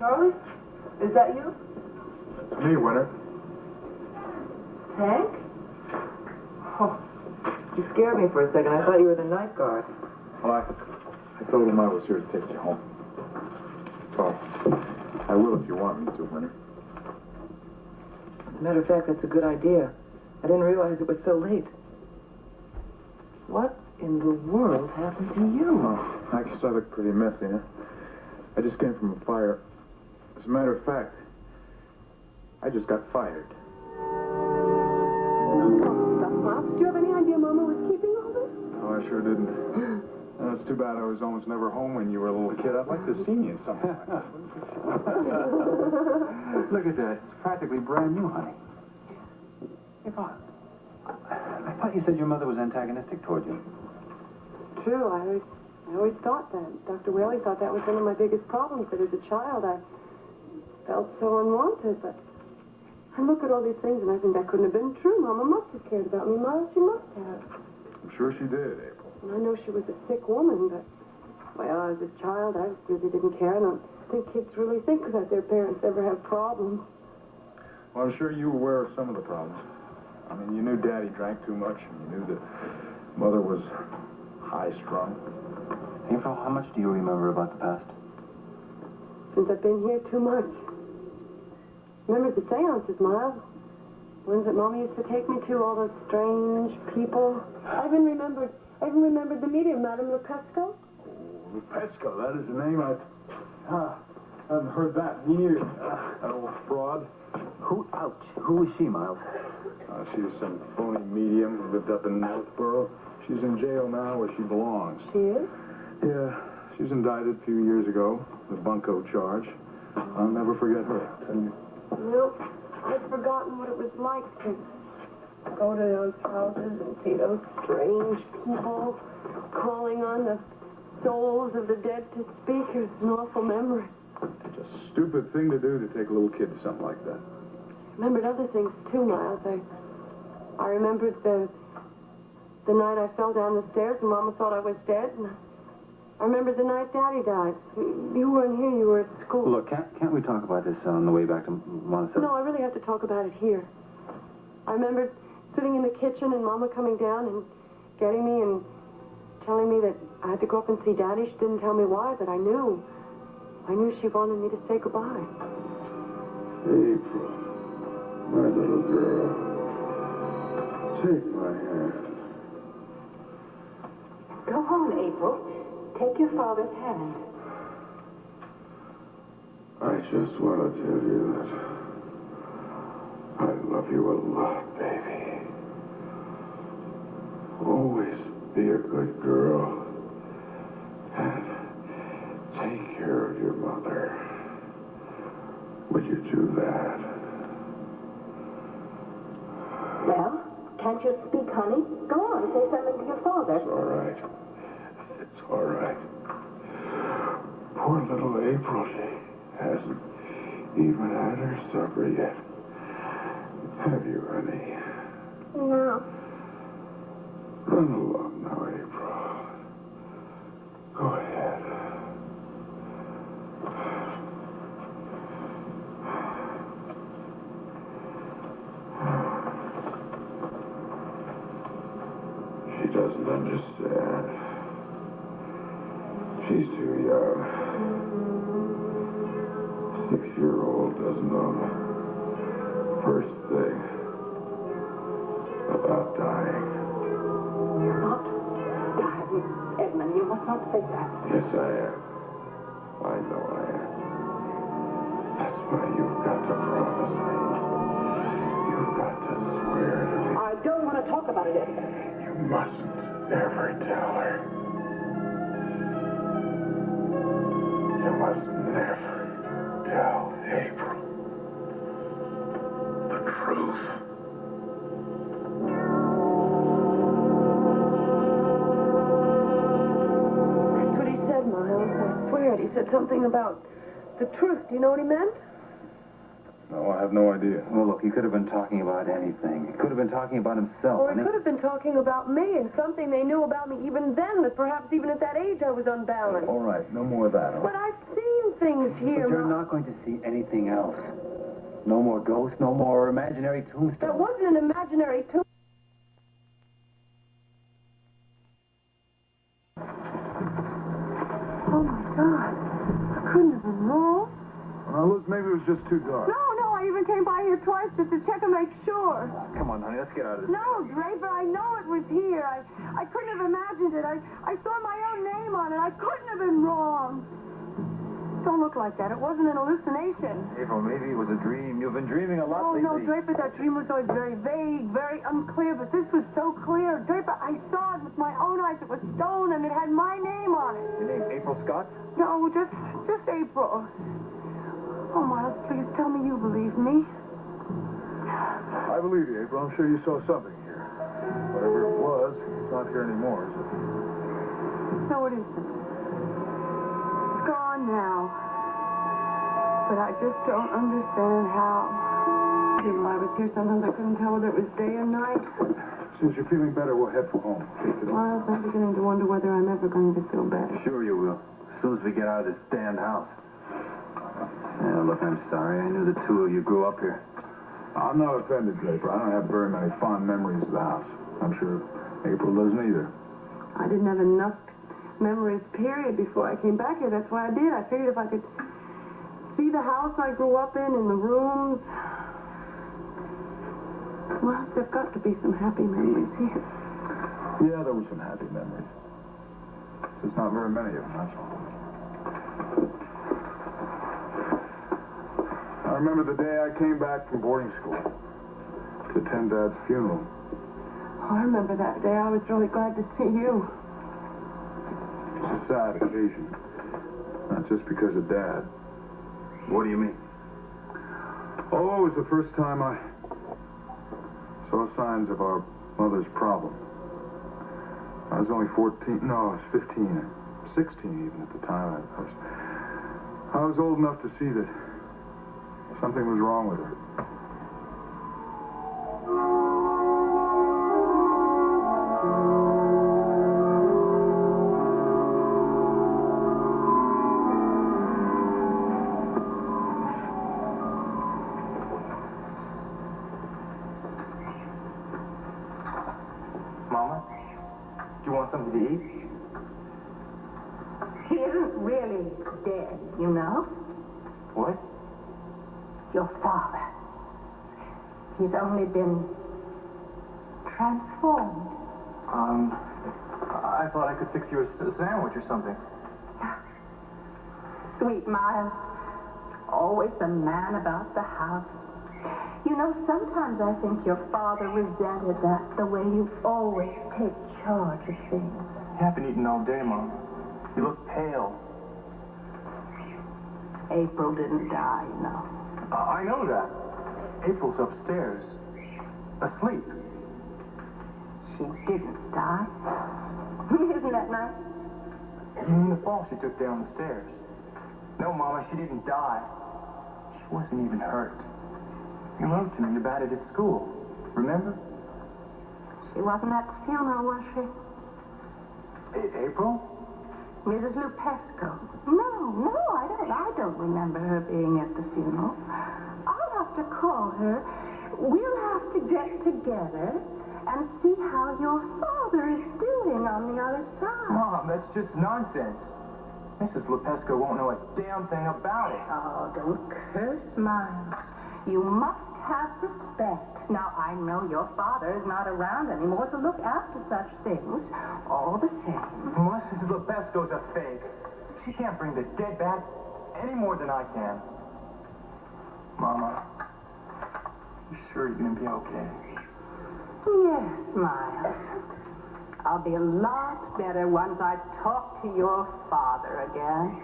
Charlie? Is that you? It's me, Winter. Hank? Oh, you scared me for a second. I thought you were the night guard. Well, I told him I was here to take you home. So, I will if you want me to, Winter. As a matter of fact, that's a good idea. I didn't realize it was so late. What in the world happened to you? Oh, I guess I look pretty messy, huh? I just came from a fire. As a matter of fact, I just got fired. Pops, do you have any idea Mama was keeping all this? Oh, I sure didn't. It's too bad I was almost never home when you were a little kid. I'd like to see you in something like that. Look at that. It's practically brand new, honey. Hey, Bob. I thought you said your mother was antagonistic toward you. True, I always thought that. Dr. Whaley thought that was one of my biggest problems, that as a child I felt so unwanted, but I look at all these things and I think that couldn't have been true. Mama must have cared about me, Miles. She must have. I'm sure she did, April. And I know she was a sick woman, but, well, as a child, I really didn't care. I don't think kids really think that their parents ever have problems. Well, I'm sure you were aware of some of the problems. I mean, you knew Daddy drank too much, and you knew that Mother was high-strung. April, how much do you remember about the past? Since I've been here, too much. Remember the seances, Miles? Ones that Mama used to take me to, all those strange people. I even remembered the medium, Madame Lupesco. Oh, Lupesco, that is the name. I haven't heard that in years. That old fraud. Who was she, Miles? She's some phony medium who lived up in Northborough. She's in jail now where she belongs. She is? Yeah, she was indicted a few years ago, the bunco charge. I'll never forget her. Nope. I'd forgotten what it was like to go to those houses and see those strange people calling on the souls of the dead to speak. It was an awful memory. It's a stupid thing to do to take a little kid to something like that. I remembered other things too, Miles. I remembered the night I fell down the stairs and Mama thought I was dead. And I remember the night Daddy died. You weren't here. You were at school. Look, can't we talk about this on the way back to Montessori? No, I really have to talk about it here. I remember sitting in the kitchen and Mama coming down and getting me and telling me that I had to go up and see Daddy. She didn't tell me why, but I knew. I knew she wanted me to say goodbye. April, my little girl, take my hand. Go on, April. Take your father's hand. I just want to tell you that I love you a lot, baby. Always be a good girl and take care of your mother. Would you do that? Well, can't you speak, honey? Go on, say something to your father. It's all right. It's all right. Poor little April, she hasn't even had her supper yet. Have you, honey? No. Run along now, April. Go ahead. She doesn't understand. She's too young. 6-year-old doesn't know the first thing about dying. Not dying, Edmund. You must not say that. Yes, I am. I know I am. That's why you've got to promise me. You've got to swear to me. I don't want to talk about it, Edmund. You mustn't ever tell her. You must never tell April the truth. That's what he said, Miles. I swear it. He said something about the truth. Do you know what he meant? No, I have no idea. Well, look, he could have been talking about anything. He could have been talking about himself. Or he could have been talking about me and something they knew about me even then, that perhaps even at that age I was unbalanced. All right, no more of that. All But right? I've seen things here. But you're not going to see anything else. No more ghosts, no more imaginary tombstones. That wasn't an imaginary tomb. Oh, my God. I couldn't have been wrong. Well, look, maybe it was just too dark. No, I even came by here twice just to check and make sure. Come on, honey, let's get out of this. No, Draper, I know it was here. I couldn't have imagined it. I saw my own name on it. I couldn't have been wrong. Don't look like that. It wasn't an hallucination. April, maybe it was a dream. You've been dreaming a lot Oh, lately. no, Draper, that dream was always very vague, very unclear, but this was so clear. Draper, I saw it with my own eyes. It was stone, and it had my name on it. Your name April Scott? No, just April. Oh, Miles, please tell me you believe me. I believe you, April. I'm sure you saw something here. Whatever it was, it's not here anymore, is it? No, it isn't. It's gone now. But I just don't understand how. You know, I was here sometimes I couldn't tell whether it was day or night. Since you're feeling better, we'll head for home. Take it Miles, I'm beginning to wonder whether I'm ever going to feel better. Sure you will. As soon as we get out of this damned house. Yeah, look, I'm sorry. I knew the two of you grew up here. I'm not offended, Draper. I don't have very many fond memories of the house. I'm sure April doesn't either. I didn't have enough memories, period, before I came back here. That's why I did. I figured if I could see the house I grew up in and the rooms. Well, there've got to be some happy memories here. Yeah, there were some happy memories. Just not very many of them, that's all. I remember the day I came back from boarding school to attend Dad's funeral. Oh, I remember that day. I was really glad to see you. It's a sad occasion. Not just because of Dad. What do you mean? Oh, it was the first time I saw signs of our mother's problem. I was only 14. No, I was 15 or 16 even at the time. I was old enough to see that something was wrong with her. Mama? Do you want something to eat? He isn't really dead, you know? What? Your father. He's only been transformed. I thought I could fix you a sandwich or something. Sweet Miles. Always the man about the house. You know, sometimes I think your father resented that, the way you always take charge of things. You haven't eaten all day, Mom. You look pale. April didn't die, you know. I know that. April's upstairs. Asleep. She didn't die. Isn't that nice? You mean the fall she took down the stairs? No, Mama, she didn't die. She wasn't even hurt. You wrote to me about it at school. Remember? She wasn't at the funeral, was she? April? Mrs. Lupesco. No, I don't remember her being at the funeral. I'll have to call her. We'll have to get together and see how your father is doing on the other side. Mom, that's just nonsense. Mrs. Lupesco won't know a damn thing about it. Oh, don't curse, Miles. You must have respect. Now, I know your father is not around anymore to look after such things. All the same. Mrs. Lupesco's a fake. She can't bring the dead back any more than I can. Mama, you sure you're gonna be okay? Yes, Miles. I'll be a lot better once I talk to your father again.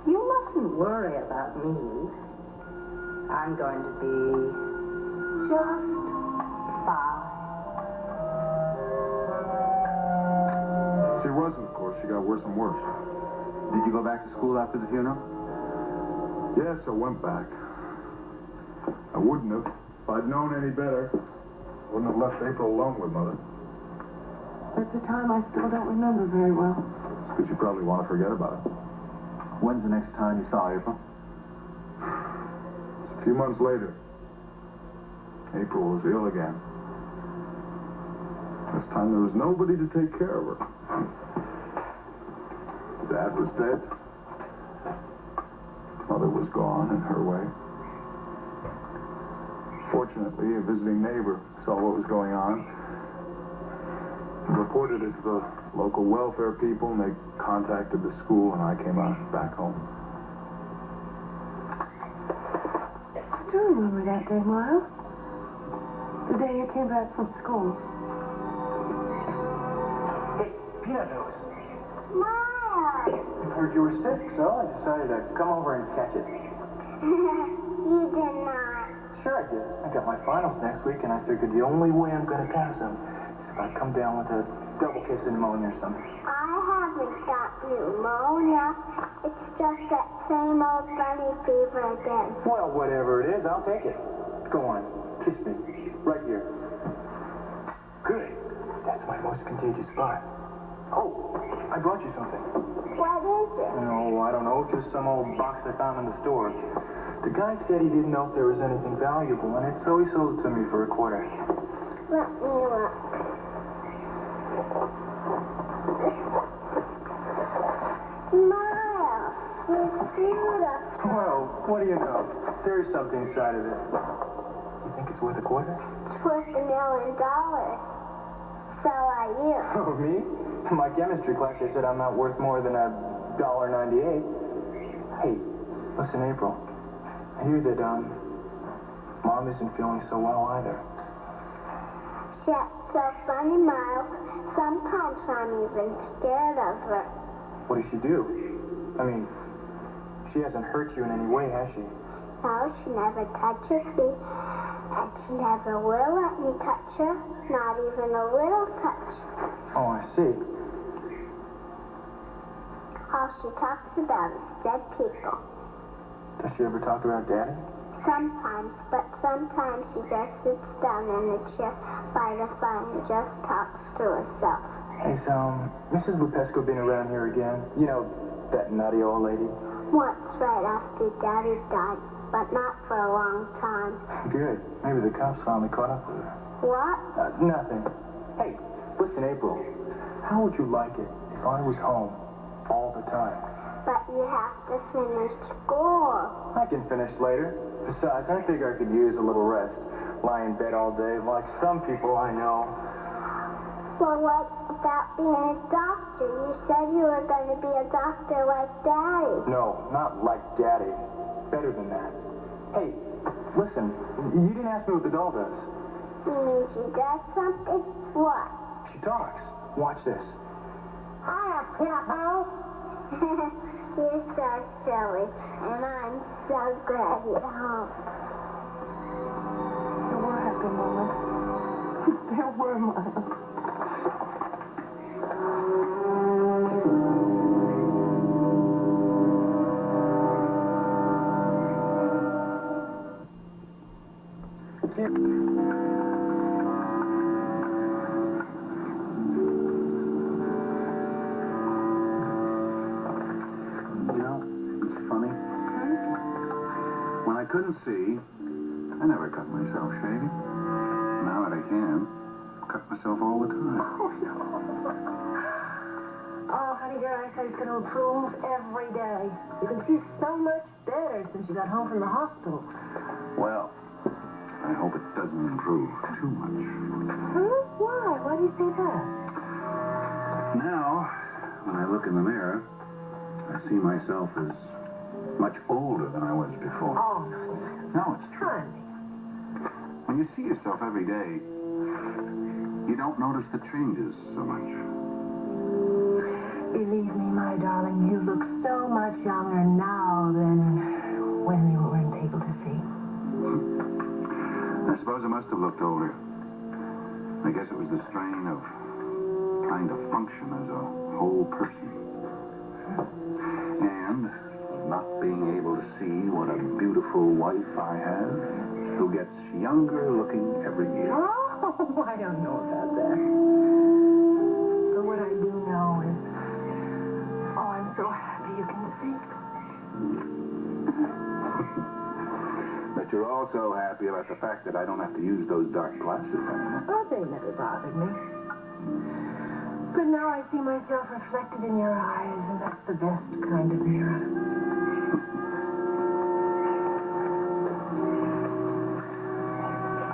You mustn't worry about me. I'm going to be just fine. She wasn't, of course. She got worse and worse. Did you go back to school after the funeral? Yes, I went back. I wouldn't have. If I'd known any better, wouldn't have left April alone with Mother. That's a time I still don't remember very well. Because you probably want to forget about it. When's the next time you saw April? A few months later, April was ill again. This time there was nobody to take care of her. Dad was dead. Mother was gone in her way. Fortunately, a visiting neighbor saw what was going on, reported it to the local welfare people, and they contacted the school, and I came out back home. I do remember that day, Miles. The day you came back from school. Hey, Peanut Nose. Miles! I heard you were sick, so I decided to come over and catch it. You did not. Sure I did. I got my finals next week, and I figured the only way I'm going to pass them is if I come down with a double case of pneumonia or something. I haven't got pneumonia. It's just that same old bunny fever again. Well, whatever it is, I'll take it. Go on, kiss me. Right here. Good. That's my most contagious spot. Oh, I brought you something. What is it? No, I don't know. Just some old box I found in the store. The guy said he didn't know if there was anything valuable in it, so he sold it to me for $0.25. Let me look. Miles, it's beautiful. Well, what do you know? There is something inside of it. You think it's worth $0.25? It's worth $1 million. So are you. Oh, me? In my chemistry class, they said I'm not worth more than $1.98. Hey, listen, April. I hear that, Mom isn't feeling so well either. That's so funny, Miles. Sometimes I'm even scared of her. What does she do? I mean, she hasn't hurt you in any way, has she? No, she never touches me. And she never will let me touch her. Not even a little touch. Oh, I see. All she talks about is dead people. Does she ever talk about Daddy? Sometimes, but sometimes she just sits down in a chair by the fire and just talks to herself. Hey, Mrs. Lupesco been around here again? You know, that nutty old lady? Once right after Daddy died, but not for a long time. Good. Maybe the cops finally caught up with her. What? Nothing. Hey, listen, April. How would you like it if I was home all the time? But you have to finish school. I can finish later. Besides, I figure I could use a little rest. Lie in bed all day like some people I know. Well, what about being a doctor? You said you were going to be a doctor like Daddy. No, not like Daddy. Better than that. Hey, listen, you didn't ask me what the doll does. You mean she does something? What? She talks. Watch this. Hiya, Pippo. You're so silly, and I'm so glad you're home. There were happy moments. There were, Miles. When I couldn't see, I never cut myself shaving. Now that I can, cut myself all the time. Oh, honey, your eyesight's going to improve every day. You can see so much better since you got home from the hospital. Well, I hope it doesn't improve too much. Huh? Why? Why do you say that? Now, when I look in the mirror, I see myself as much older than I was before. Oh, No, it's true. honey. When you see yourself every day, you don't notice the changes so much. Believe me, my darling, you look so much younger now than when you weren't able to see. I suppose I must have looked older. I guess it was the strain of trying to function as a whole person. And not being able to see what a beautiful wife I have, who gets younger looking every year. Oh, I don't know about that. But what I do know is, oh, I'm so happy you can see. But you're also happy about the fact that I don't have to use those dark glasses anymore. Oh, they never bothered me. But now I see myself reflected in your eyes, and that's the best kind of mirror.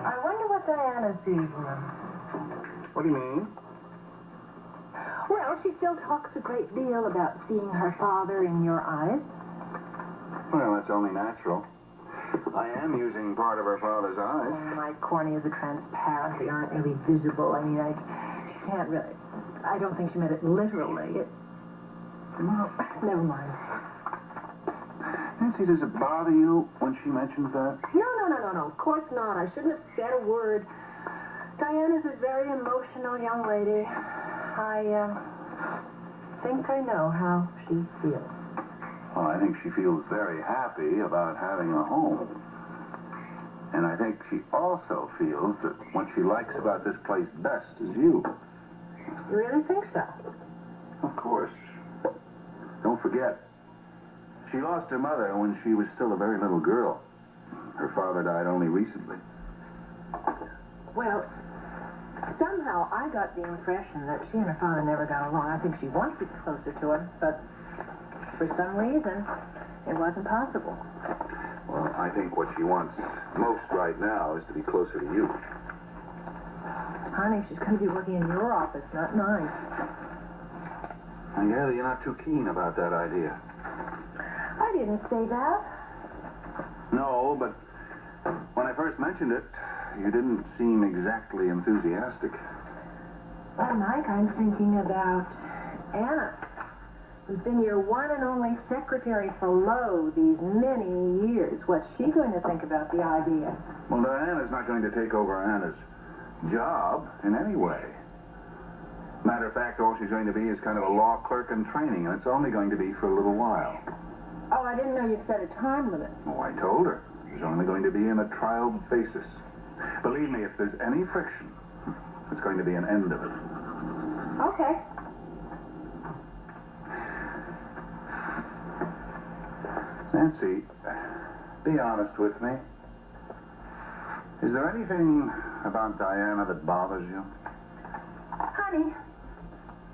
I wonder what Diana sees in them. What do you mean? Well, she still talks a great deal about seeing her father in your eyes. Well, that's only natural. I am using part of her father's eyes. Oh, my corneas are transparent. They aren't really visible. I mean, she can't really... I don't think she meant it literally. Well, never mind. Nancy, does it bother you when she mentions that? No. Of course not. I shouldn't have said a word. Diana's a very emotional young lady. I think I know how she feels. Well, I think she feels very happy about having a home. And I think she also feels that what she likes about this place best is you. You really think so? Of course. Don't forget, she lost her mother when she was still a very little girl. Her father died only recently. Well, somehow I got the impression that she and her father never got along. I think she wanted to be closer to him, but for some reason, it wasn't possible. Well, I think what she wants most right now is to be closer to you. Honey, she's going to be working in your office, not mine. I gather you're not too keen about that idea. I didn't say that. No, but when I first mentioned it, you didn't seem exactly enthusiastic. Well, Mike, I'm thinking about Anna, who's been your one and only secretary for Lowe these many years. What's she going to think about the idea? Well, Diana's not going to take over Anna's job in any way. Matter of fact, all she's going to be is kind of a law clerk in training, and it's only going to be for a little while. Oh, I didn't know you'd set a time limit. Oh, I told her. It's only going to be in a trial basis. Believe me, if there's any friction, it's going to be an end of it. Okay. Nancy, be honest with me. Is there anything about Diana that bothers you? Honey,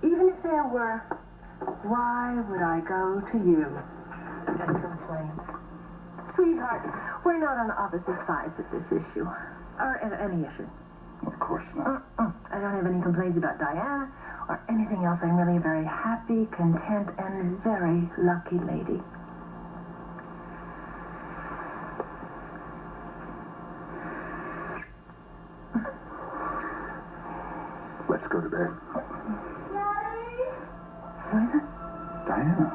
even if there were, why would I go to you and complain? Sweetheart, we're not on opposite sides of this issue, or any issue. Of course not. I don't have any complaints about Diana or anything else. I'm really a very happy, content, and very lucky lady. Let's go to bed. Daddy? What is it? Diana.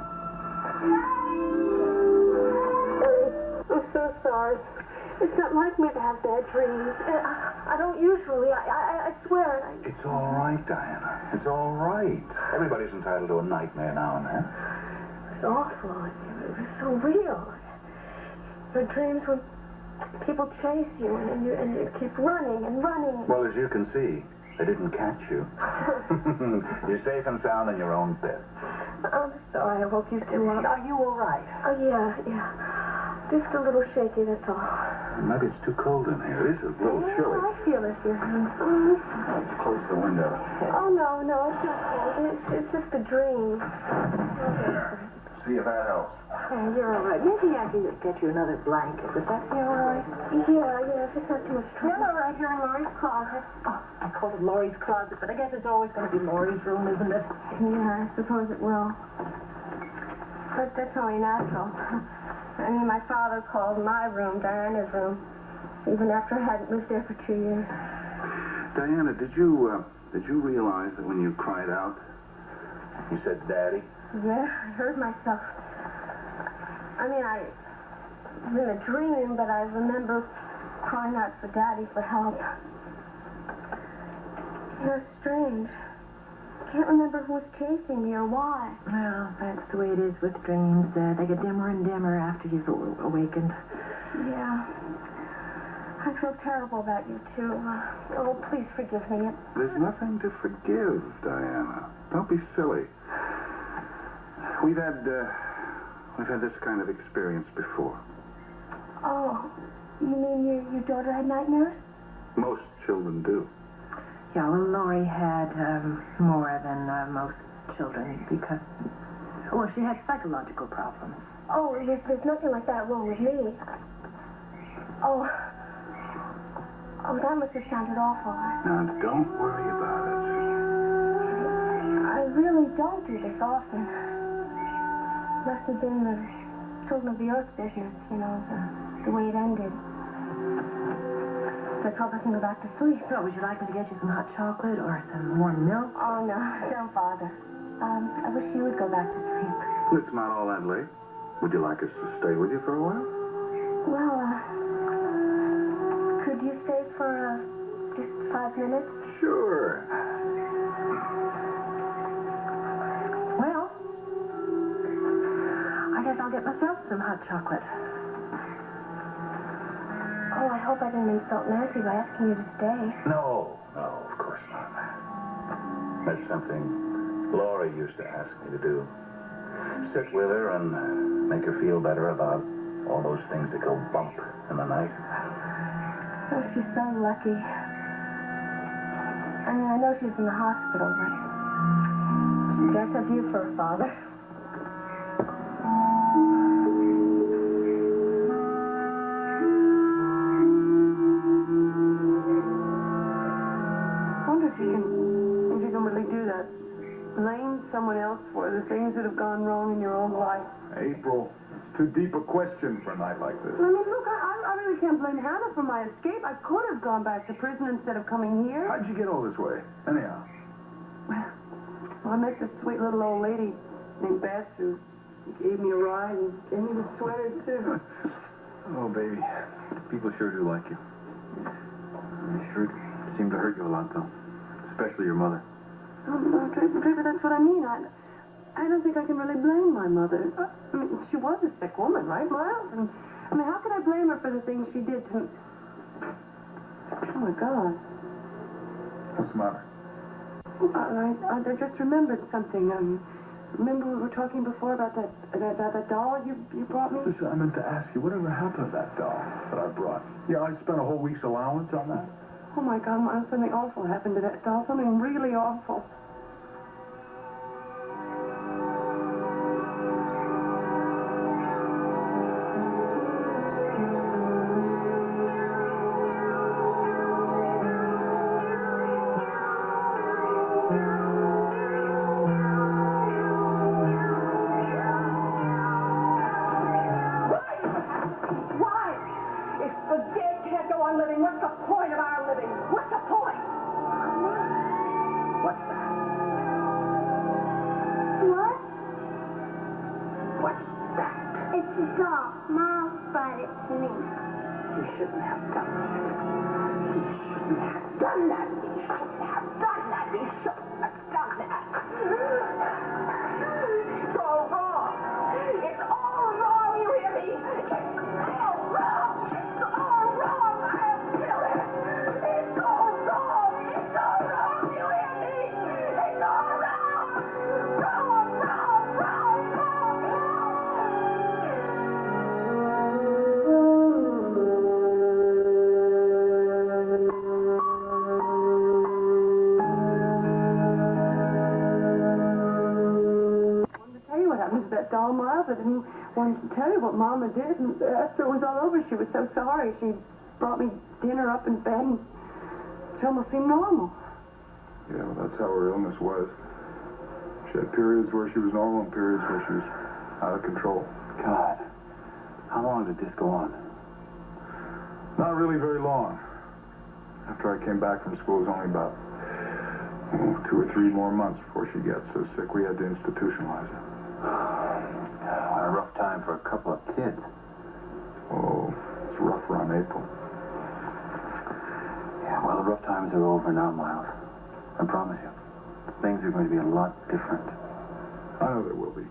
I'm so sorry. It's not like me to have bad dreams. I don't usually. I swear. It's all right, Diana. It's all right. Everybody's entitled to a nightmare now and then. It was awful. It was so real. Your dreams when people chase you and you keep running and running. Well, as you can see, they didn't catch you. You're safe and sound in your own bed. I'm sorry I woke you too up. Are you all right? Oh, yeah. Just a little shaky, that's all. Maybe it's too cold in here. It is a little chilly. I feel it here. Let's close the window. Oh, no, it's not cold. It's just a dream. There. See if that helps. Yeah, you're all right. Maybe I can just get you another blanket. Would that be all right? Yeah, if it's not too much trouble. No, right here in Laurie's closet. Oh, I call it Laurie's closet, but I guess it's always going to be Laurie's room, isn't it? Yeah, I suppose it will. But that's only natural. I mean, my father called my room Diana's room, even after I hadn't lived there for 2 years. Diana, did you realize that when you cried out, you said Daddy? Yeah, I heard myself. I mean, I was in a dream, but I remember crying out for Daddy for help. It's strange. I can't remember who was chasing me or why. Well, that's the way it is with dreams. They get dimmer and dimmer after you've awakened. Yeah. I feel terrible about you, too. Oh, please forgive me. There's nothing to forgive, Diana. Don't be silly. We've I've had this kind of experience before. Oh, you mean your daughter had nightmares? Most children do. Yeah, well, Lori had more than most children because, well, she had psychological problems. Oh, there's nothing like that wrong with me. Oh, that must have sounded awful. Now, don't worry about it. I really don't do this often. Must have been the children of the earth business, the way it ended. Just hope I can go back to sleep. So, would you like me to get you some hot chocolate or some warm milk? Oh, no, don't bother. I wish you would go back to sleep. It's not all that late. Would you like us to stay with you for a while? Well, could you stay for, just 5 minutes? Sure. Well, I guess I'll get myself some hot chocolate. Oh, I hope I didn't insult Nancy by asking you to stay. No, of course not. That's something Laura used to ask me to do. Sit with her and make her feel better about all those things that go bump in the night. Oh, she's so lucky. I mean, I know she's in the hospital, but she does have you for a father. I wonder if you can really do that. Blame someone else for the things that have gone wrong in your own life. April, it's too deep a question for a night like this. I mean, look, I really can't blame Hannah for my escape. I could have gone back to prison instead of coming here. How'd you get all this way? Anyhow. Well, I met this sweet little old lady named Bess who gave me a ride and gave me the sweater, too. Oh, baby. People sure do like you. They sure seem to hurt you a lot, though. Especially your mother. No, Draper, that's what I mean. I don't think I can really blame my mother. I mean, she was a sick woman, right, Miles? And, I mean, how could I blame her for the things she did to... Oh, my God. What's the matter? I just remembered something. Remember we were talking before about that doll you brought me? Listen, I meant to ask you, whatever happened to that doll that I brought? Yeah, I spent a whole week's allowance on that. Oh, my God, Miles, something awful happened to that doll. Something really awful. Doll, Miles. I didn't want to tell you what Mama did, and after it was all over, she was so sorry. She brought me dinner up in bed, and she almost seemed normal. Yeah, well, that's how her illness was. She had periods where she was normal and periods where she was out of control. God, how long did this go on? Not really very long. After I came back from school, it was only about 2 or 3 more months before she got so sick we had to institutionalize her. What a rough time for a couple of kids. Oh, it's rough around April. Yeah, well, the rough times are over now, Miles. I promise you. Things are going to be a lot different. I know there will be.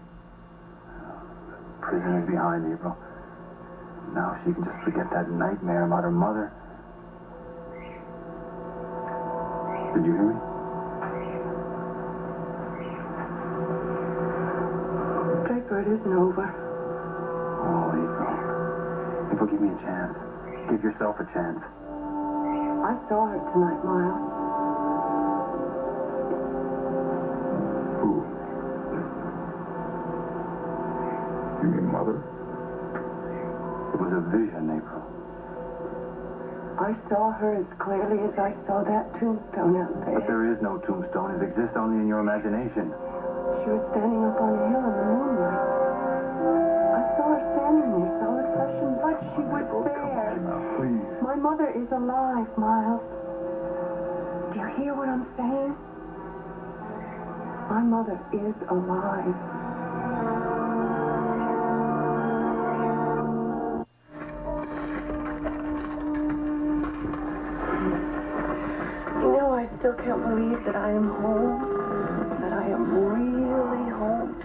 Prison is behind April. Now she can just forget that nightmare about her mother. Did you hear me? Draper, it isn't over. Oh, April. April, give me a chance. Give yourself a chance. I saw her tonight, Miles. Who? You mean Mother? It was a vision, April. I saw her as clearly as I saw that tombstone out there. But there is no tombstone. It exists only in your imagination. She was standing up on a hill in the moonlight. I saw her standing there, solid flesh and blood. She was there. Now, please. My mother is alive, Miles. Do you hear what I'm saying? My mother is alive. You know, I still can't believe that I am home. That I am really home.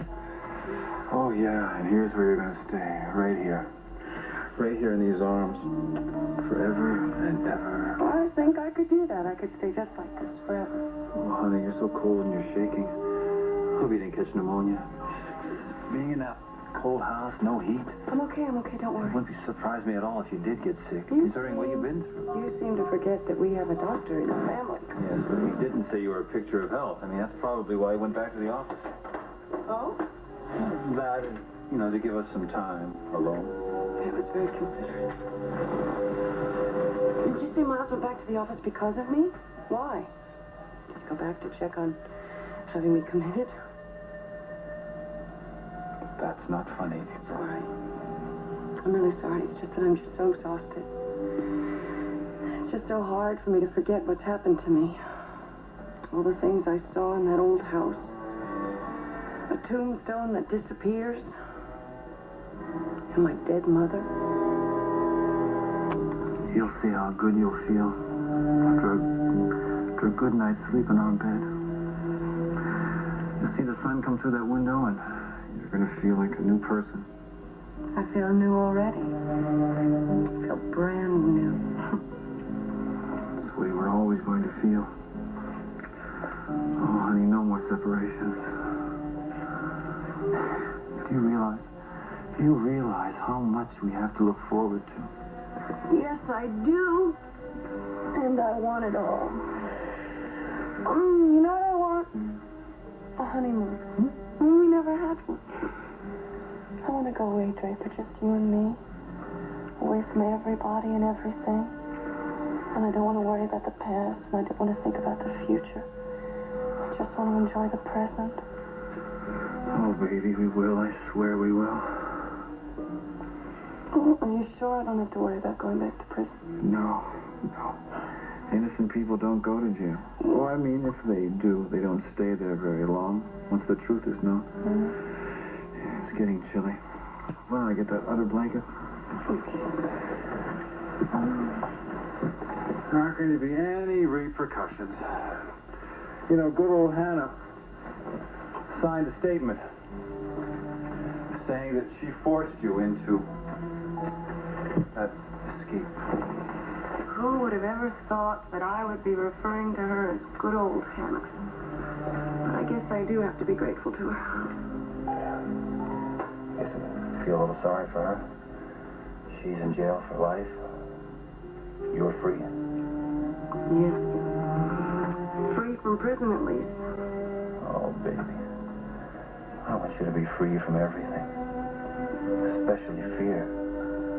Oh, yeah, and here's where you're going to stay. Right here. Right here in these arms. Forever and ever. I think I could do that. I could stay just like this forever. Oh, honey, you're so cold and you're shaking. Hope you didn't catch pneumonia. Being in that cold house, no heat. I'm okay, don't worry. It wouldn't surprise me at all if you did get sick, considering what you've been through. You seem to forget that we have a doctor in the family. Yes, but he didn't say you were a picture of health. I mean, that's probably why he went back to the office. Oh? That, and, to give us some time alone. That was very considerate. Did you say Miles went back to the office because of me? Why? Did he go back to check on having me committed? That's not funny. Sorry. I'm really sorry. It's just that I'm just so exhausted. It's just so hard for me to forget what's happened to me. All the things I saw in that old house. A tombstone that disappears. And my dead mother. You'll see how good you'll feel after a good night's sleep in our bed. You'll see the sun come through that window and you're going to feel like a new person. I feel new already. I feel brand new. That's the way we're always going to feel. Oh, honey, no more separations. Do you realize how much we have to look forward to? Yes, I do. And I want it all. You know what I want? A honeymoon. We never had one. I want to go away, Draper, just you and me. Away from everybody and everything. And I don't want to worry about the past, and I don't want to think about the future. I just want to enjoy the present. Oh, baby, we will. I swear we will. Oh, are you sure I don't have to worry about going back to prison? No. Innocent people don't go to jail. Or, I mean, if they do, they don't stay there very long, once the truth is known. Yeah, it's getting chilly. Why don't I get that other blanket? There aren't going to be any repercussions. Good old Hannah signed a statement saying that she forced you into that escape. Who would have ever thought that I would be referring to her as good old Hannah? But I guess I do have to be grateful to her. Guess I feel a little sorry for her. She's in jail for life. You're free. Yes. Free from prison, at least. Oh, baby. I want you to be free from everything. Especially fear.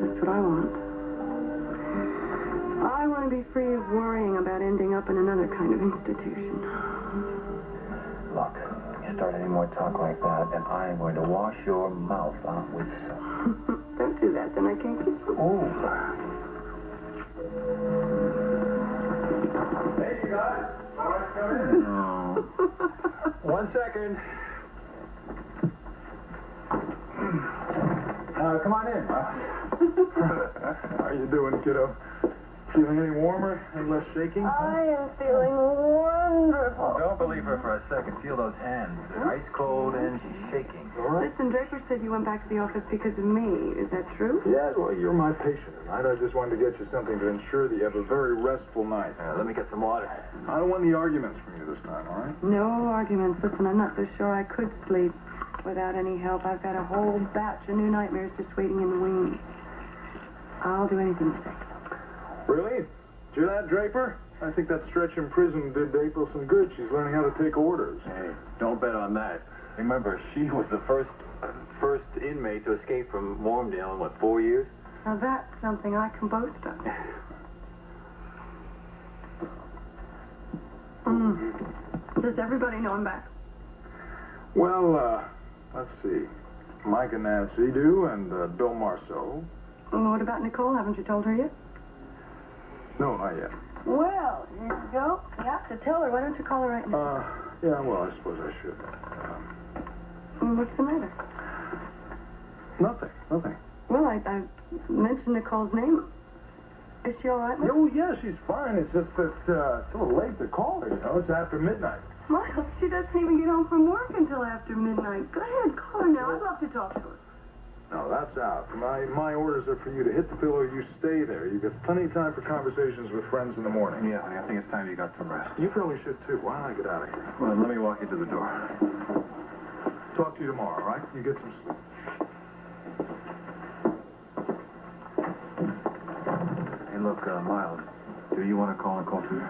That's what I want. I want to be free of worrying about ending up in another kind of institution. Look, you start any more talk like that, and I'm going to wash your mouth out with soap. Don't do that, then I can't kiss you. Oh. Hey, you guys. All right, come in. No. 1 second. Come on in, How you doing, kiddo? Feeling any warmer and less shaking? I am feeling wonderful. Don't believe her for a second. Feel those hands. They're ice cold and she's shaking. All right. Listen, Draper said you went back to the office because of me. Is that true? Yeah, well, you're my patient tonight. I just wanted to get you something to ensure that you have a very restful night. Let me get some water. I don't want any arguments from you this time, all right? No arguments. Listen, I'm not so sure I could sleep. without any help. I've got a whole batch of new nightmares just waiting in the wings. I'll do anything you say. Really? Did you hear that, Draper? I think that stretch in prison did April some good. She's learning how to take orders. Hey, don't bet on that. Remember, she was the first inmate to escape from Warmdale in, 4 years? Now that's something I can boast of. Does everybody know I'm back? Well, let's see. Mike and Nancy do, and Bill Marceau. Well, what about Nicole? Haven't you told her yet? No, not yet. Well, here you go. You have to tell her. Why don't you call her right now? Yeah, well, I suppose I should. What's the matter? Nothing. Well, I mentioned Nicole's name. Is she all right, Miss? Oh, yeah, she's fine. It's just that it's a little late to call her, you know. It's after midnight. Miles, she doesn't even get home from work until after midnight. Go ahead, call her now. I'd love to talk to her. No, that's out. My orders are for you to hit the pillow. You stay there. You get plenty of time for conversations with friends in the morning. Yeah, I think it's time you got some rest. You probably should, too. Why don't I get out of here? Well, let me walk you to the door. Talk to you tomorrow, all right? You get some sleep. Hey, look, Miles, do you want to call Nicole too?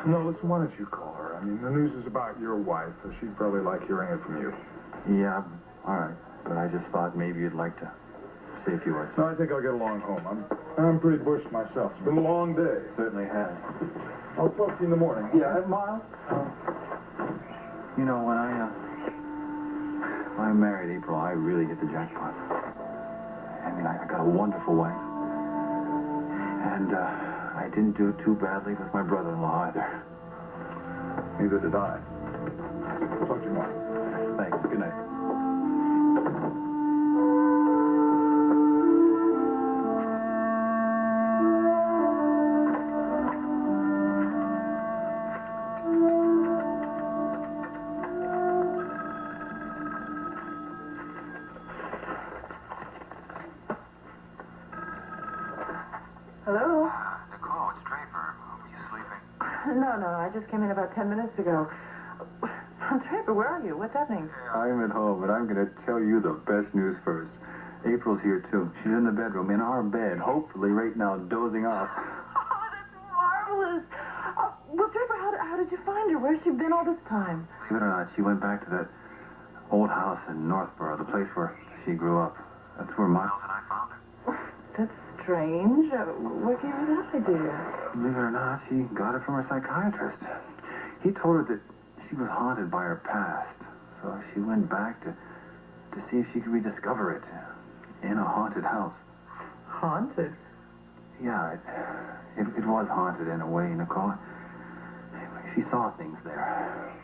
No, listen, why don't you call her? I mean, the news is about your wife. She'd probably like hearing it from you. Yeah, all right. But I just thought maybe you'd like to say a few words. No, I think I'll get along home. I'm pretty bushed myself. It's been a long day. Certainly has. I'll talk to you in the morning. Yeah, Miles? You know, when I married April, I really hit the jackpot. I mean, I got a wonderful wife. And I didn't do too badly with my brother-in-law either. Neither did I. I'll talk to you tomorrow. Thanks. Good night. Hello? Nicole, it's Draper. Were you sleeping? No, I just came in about 10 minutes ago. Draper, where are you? What's happening? I'm at home, but I'm going to tell you the best news first. April's here, too. She's in the bedroom, in our bed, hopefully right now, dozing off. Oh, that's marvelous. Well, Draper, how did you find her? Where's she been all this time? Believe it or not, she went back to that old house in Northborough, the place where she grew up. That's where Miles and I found her. That's strange. What gave her that idea? Believe it or not, she got it from her psychiatrist. He told her that she was haunted by her past, so she went back to see if she could rediscover it in a haunted house. Haunted? Yeah, it was haunted in a way, Nicole. She saw things there.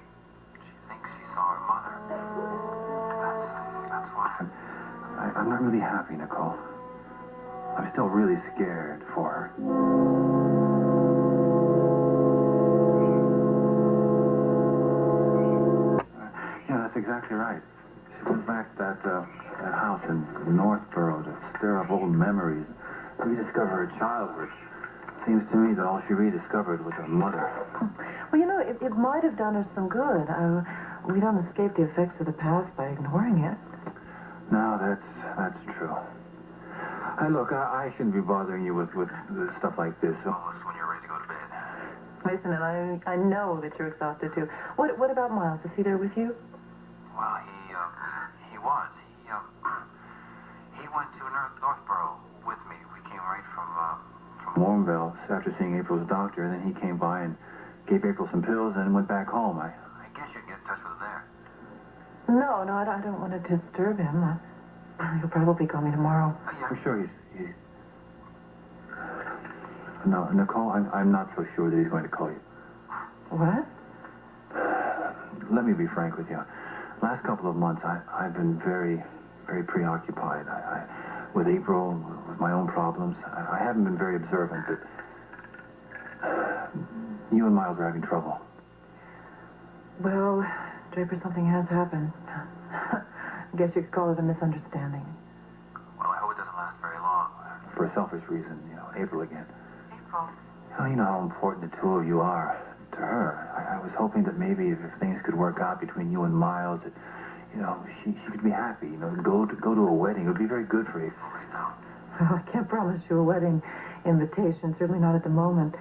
She thinks she saw her mother. That's why I'm not really happy, Nicole. I'm still really scared for her. Yeah, that's exactly right. She went back to that house in Northborough to stir up old memories, rediscover her childhood. Seems to me that all she rediscovered was her mother. Well, you know, it might have done her some good. We don't escape the effects of the past by ignoring it. No, that's true. Hey, look, I shouldn't be bothering you with stuff like this. Almost when you're ready to go to bed. Listen, and I know that you're exhausted, too. What about Miles? Is he there with you? Well, he was. He went to Northborough with me. We came right from Warmville after seeing April's doctor, and then he came by and gave April some pills and went back home. I guess you can get in touch with him there. No, I don't want to disturb him. He'll probably call me tomorrow. Yeah, I'm sure he's... No, Nicole, I'm not so sure that he's going to call you. What? Let me be frank with you. Last couple of months, I've been very, very preoccupied. With April, with my own problems. I haven't been very observant, but you and Miles are having trouble. Well, Draper, something has happened. I guess you could call it a misunderstanding. Well, I hope it doesn't last very long. For a selfish reason, April again. April? Well, you know how important the two of you are to her. I was hoping that maybe if things could work out between you and Miles, you know, she could be happy, you know, go to a wedding. It would be very good for April right now. Well, I can't promise you a wedding invitation, certainly not at the moment.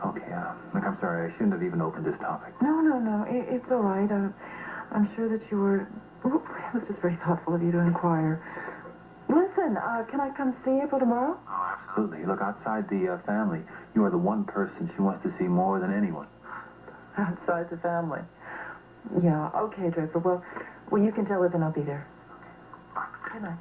Okay, look, I'm sorry. I shouldn't have even opened this topic. No. It's all right. I'm sure that you were... It was just very thoughtful of you to inquire. Listen, can I come see April tomorrow? Oh, absolutely. Look, outside the family, you are the one person she wants to see more than anyone. Outside the family. Yeah, okay, Draper. Well, you can tell her then I'll be there. Good night.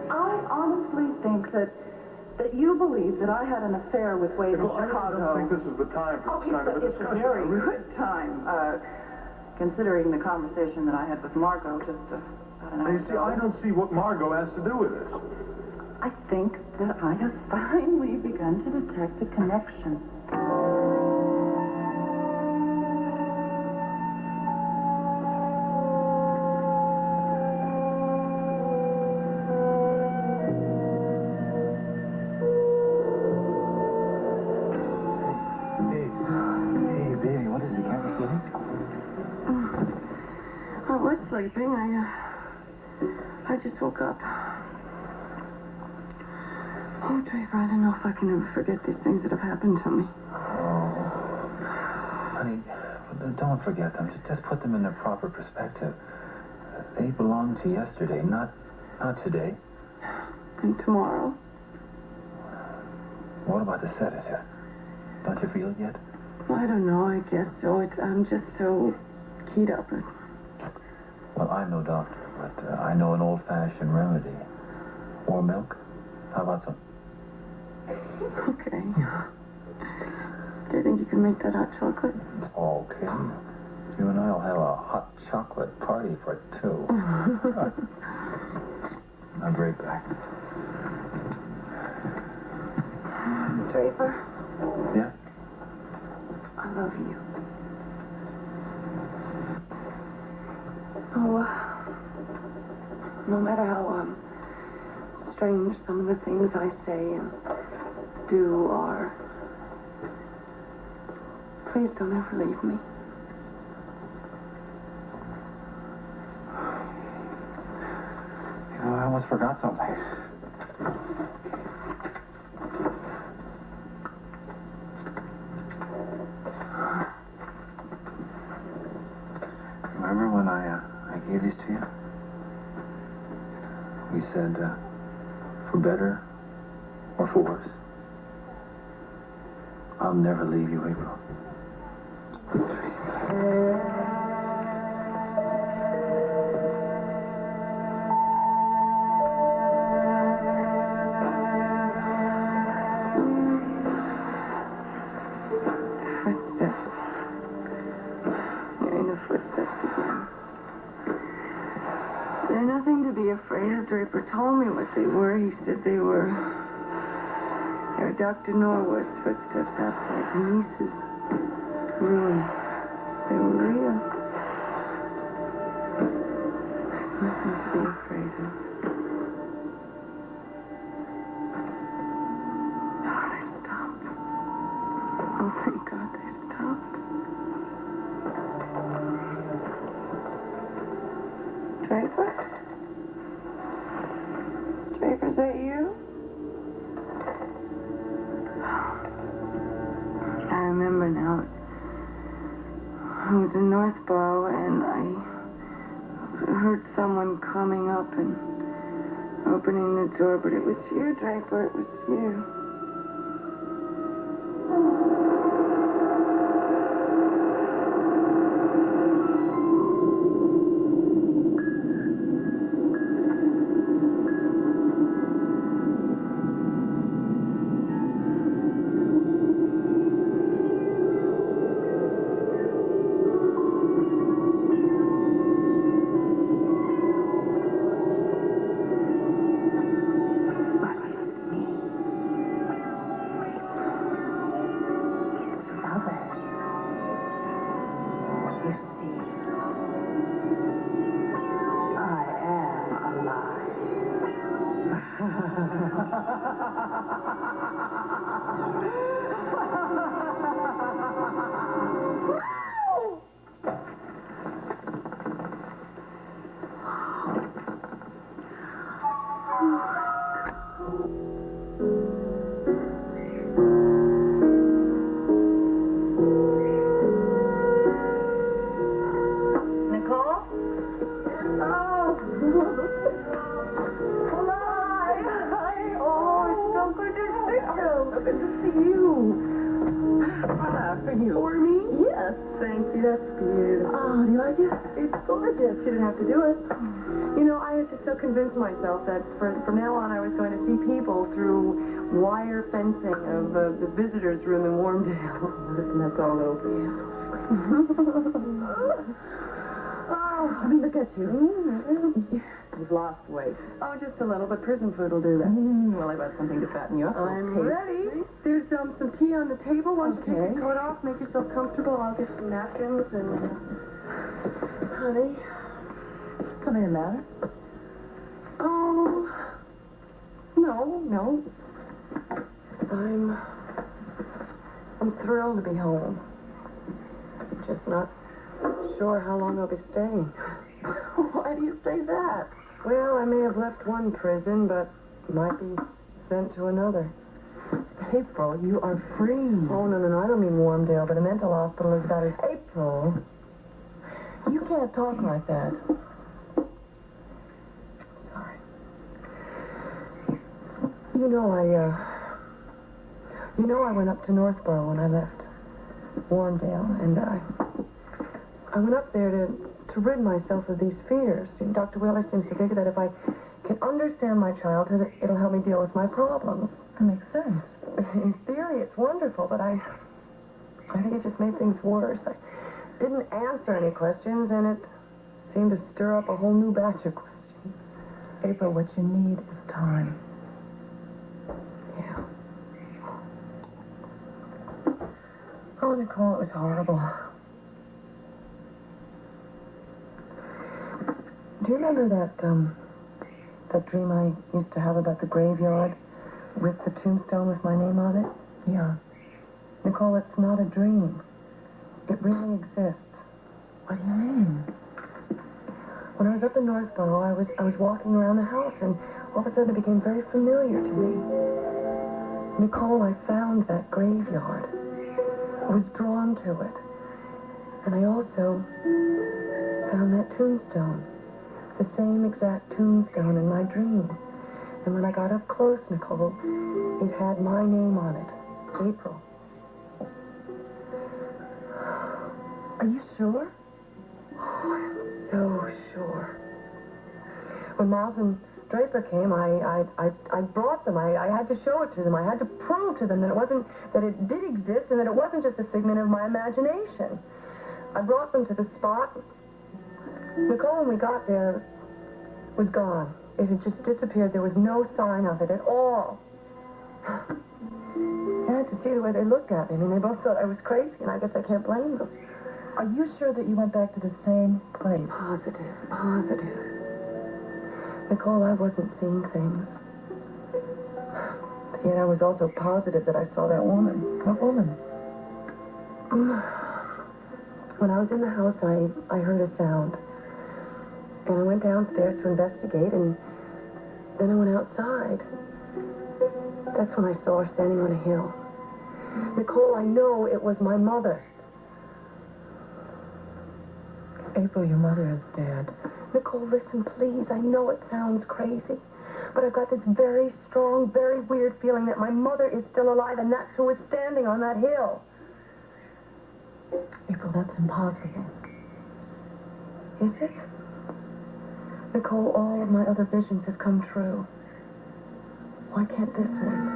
I honestly think that you believe that I had an affair with Wade in Chicago. I don't think this is the time for this kind of a It's a discussion. very good time, considering the conversation that I had with Margo just about an hour You see, I don't see what Margo has to do with this. I think that I have finally begun to detect a connection. Sleeping. I just woke up. Oh, Draper, I don't know if I can ever forget these things that have happened to me. Oh, honey, don't forget them. Just put them in their proper perspective. They belong to yesterday, not today. And tomorrow? What about the sedative? Don't you feel it yet? I don't know. I guess so. I'm just so keyed up. Well, I'm no doctor, but I know an old-fashioned remedy. Warm milk? How about some? Okay. Do you think you can make that hot chocolate? Okay. You and I'll have a hot chocolate party for two. I'll be right back. Draper? Yeah? I love you. Oh, no matter how strange some of the things I say and do are, please don't ever leave me. You know, I almost forgot something. Remember when I gave these to you? We said, for better or for worse, I'll never leave you, April. Footsteps. Hearing the footsteps again. They're nothing to be afraid of. Draper told me what they were. He said they were Dr. Norwood's footsteps outside the niece's room. They were real. There's nothing to be afraid of. Oh, they've stopped. Oh, thank God they stopped. Draper? Draper, is that you? I remember now. I was in Northborough and I heard someone coming up and opening the door, but it was you, Draper. It was you. Nicole? Oh. Oh, it's so good to see you. So good to see you. For you. For me? Yes, thank you. That's beautiful. Oh, do you like it? It's gorgeous. You didn't have to do it. You know, I had just so convinced myself that from now on I was going to see people through wire fencing of the visitor's room in Warmdale. Listen, that's all over. Oh, let me look at you. You've lost weight. Oh, just a little, but prison food will do that. Well, I've got something to fatten you up. I'm ready. There's some tea on the table. Why don't you take your coat off, make yourself comfortable. I'll get some napkins and... Honey. Something the matter? Oh, no. I'm thrilled to be home. Just not sure how long I'll be staying. Why do you say that? Well, I may have left one prison, but might be sent to another. April, you are free. Oh, no, I don't mean Warmdale, but a mental hospital is about as... April, you can't talk like that. Sorry. You know I went up to Northborough when I left Warmdale, and I went up there to rid myself of these fears. Dr. Wheeler seems to think that if I can understand my childhood, it'll help me deal with my problems. That makes sense. In theory, it's wonderful, but I think it just made things worse. I didn't answer any questions, and it seemed to stir up a whole new batch of questions. April, what you need is time. Yeah. Oh, Nicole, it was horrible. Do you remember that dream I used to have about the graveyard with the tombstone with my name on it? Yeah. Nicole, it's not a dream. It really exists. What do you mean? When I was up in Northborough, I was walking around the house, and all of a sudden it became very familiar to me. Nicole, I found that graveyard. I was drawn to it. And I also found that tombstone. The same exact tombstone in my dream. And when I got up close, Nicole, it had my name on it. April. Are you sure? Oh, I'm so sure. When Miles and Draper came, I brought them. I had to show it to them. I had to prove to them that it did exist and that it wasn't just a figment of my imagination. I brought them to the spot. Nicole, when we got there, was gone. It had just disappeared. There was no sign of it at all. I had to see the way they looked at me. I mean, they both thought I was crazy, and I guess I can't blame them. Are you sure that you went back to the same place? Positive. Nicole, I wasn't seeing things. Yet I was also positive that I saw that woman. What woman? When I was in the house, I heard a sound. And I went downstairs to investigate, and then I went outside. That's when I saw her standing on a hill. Nicole, I know it was my mother. April, your mother is dead. Nicole, listen, please. I know it sounds crazy, but I've got this very strong, very weird feeling that my mother is still alive, and that's who is standing on that hill. April, that's impossible. Is it? Nicole, all of my other visions have come true. Why can't this one?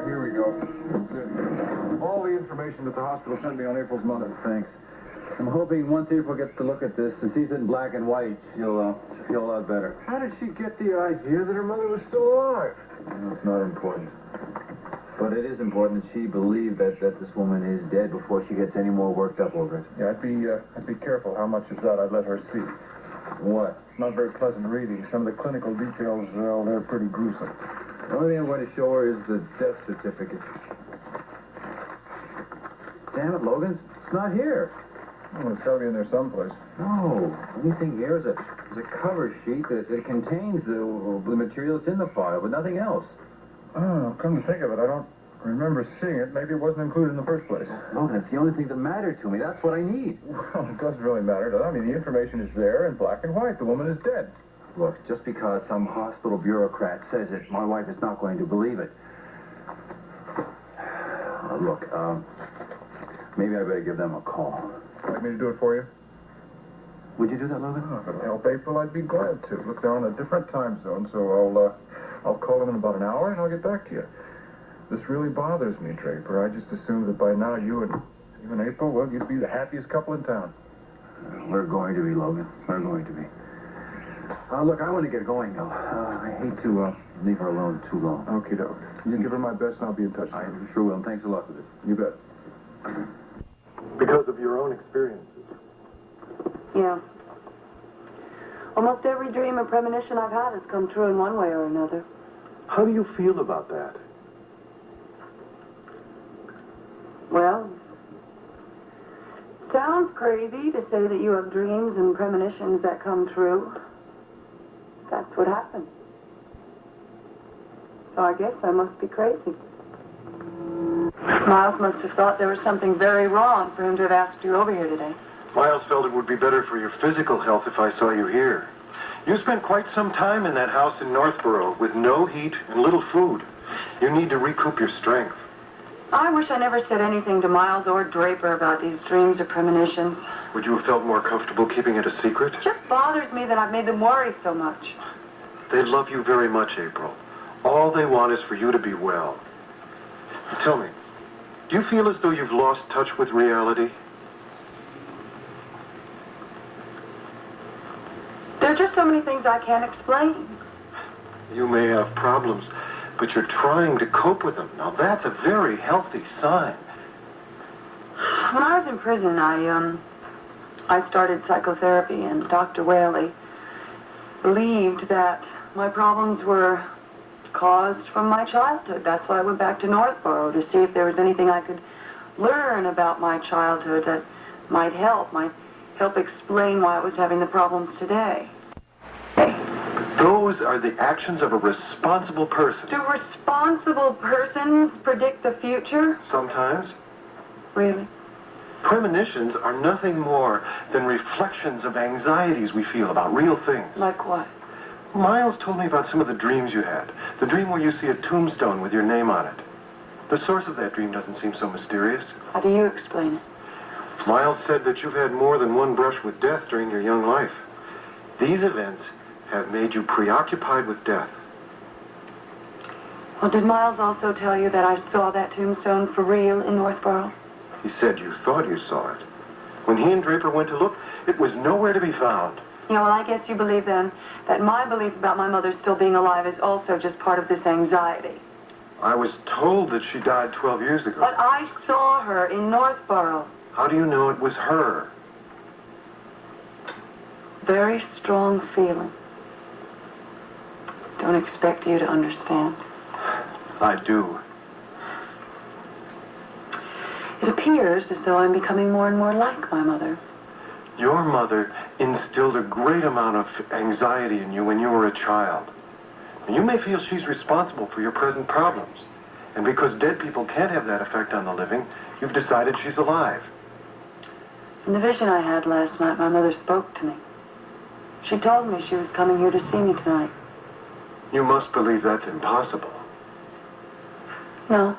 Here we go. That's it. All the information that the hospital sent me on April's mother. Thanks. I'm hoping once April gets to look at this and sees it in black and white, she'll feel a lot better. How did she get the idea that her mother was still alive? It's not important. But it is important that she believe that this woman is dead before she gets any more worked up over it. Yeah, I'd be careful how much of that I'd let her see. What? Not very pleasant reading. Some of the clinical details, well, they're pretty gruesome. The only thing I'm going to show her is the death certificate. Damn it, Logan. It's not here. Oh, it's got to be in there someplace. No. The only thing here is a cover sheet that contains the material that's in the file, but nothing else. Oh, come to think of it, I don't remember seeing it. Maybe it wasn't included in the first place. Logan, it's the only thing that mattered to me. That's what I need. Well, it doesn't really matter, does it? I mean, the information is there in black and white. The woman is dead. Look, just because some hospital bureaucrat says it, my wife is not going to believe it. Look, maybe I better give them a call. Like me to do it for you? Would you do that, Logan? Oh, if it'll help April, I'd be glad to. Look, they're on a different time zone, so I'll call them in about an hour and I'll get back to you. This really bothers me, Draper. I just assumed that by now you and even April, well, you'd be the happiest couple in town. We're going to be, Logan. We're going to be. Look, I want to get going, though. I hate to leave her alone too long. Okie doke. You give her my best and I'll be in touch. I sure will, and thanks a lot for this. You bet. Because of your own experiences. Yeah. Almost every dream or premonition I've had has come true in one way or another. How do you feel about that? Well, sounds crazy to say that you have dreams and premonitions that come true. That's what happens. So I guess I must be crazy. Miles must have thought there was something very wrong for him to have asked you over here today. Miles felt it would be better for your physical health if I saw you here. You spent quite some time in that house in Northborough with no heat and little food. You need to recoup your strength. I wish I never said anything to Miles or Draper about these dreams or premonitions. Would you have felt more comfortable keeping it a secret? It just bothers me that I've made them worry so much. They love you very much, April. All they want is for you to be well. Tell me, do you feel as though you've lost touch with reality? There are just so many things I can't explain. You may have problems, but you're trying to cope with them. Now, that's a very healthy sign. When I was in prison, I started psychotherapy, and Dr. Whaley believed that my problems were caused from my childhood. That's why I went back to Northborough to see if there was anything I could learn about my childhood that might help explain why I was having the problems today. Those are the actions of a responsible person. Do responsible persons predict the future? Sometimes. Really? Premonitions are nothing more than reflections of anxieties we feel about real things. Like what? Miles told me about some of the dreams you had. The dream where you see a tombstone with your name on it. The source of that dream doesn't seem so mysterious. How do you explain it? Miles said that you've had more than one brush with death during your young life. These events have made you preoccupied with death. Well, did Miles also tell you that I saw that tombstone for real in Northborough? He said you thought you saw it. When he and Draper went to look, it was nowhere to be found. Yeah, well, I guess you believe then that my belief about my mother still being alive is also just part of this anxiety. I was told that she died 12 years ago. But I saw her in Northborough. How do you know it was her? Very strong feeling. Don't expect you to understand. I do. It appears as though I'm becoming more and more like my mother. Your mother instilled a great amount of anxiety in you when you were a child. You may feel she's responsible for your present problems. And because dead people can't have that effect on the living, you've decided she's alive. In the vision I had last night, my mother spoke to me. She told me she was coming here to see me tonight. You must believe that's impossible. No.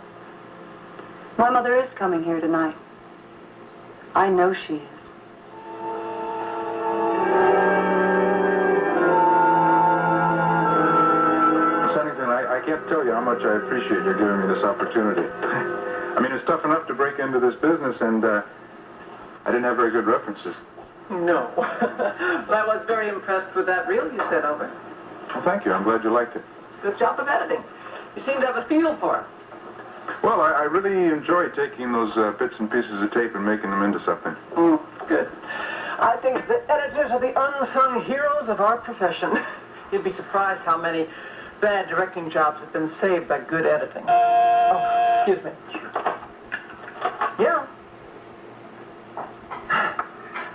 My mother is coming here tonight. I know she is. I can't tell you how much I appreciate you giving me this opportunity. I mean, it's tough enough to break into this business, and I didn't have very good references. No. But I was very impressed with that reel you sent over. Well, thank you. I'm glad you liked it. Good job of editing. You seem to have a feel for it. Well, I really enjoy taking those bits and pieces of tape and making them into something. Good. I think the editors are the unsung heroes of our profession. You'd be surprised how many bad directing jobs have been saved by good editing. Oh, excuse me. Yeah.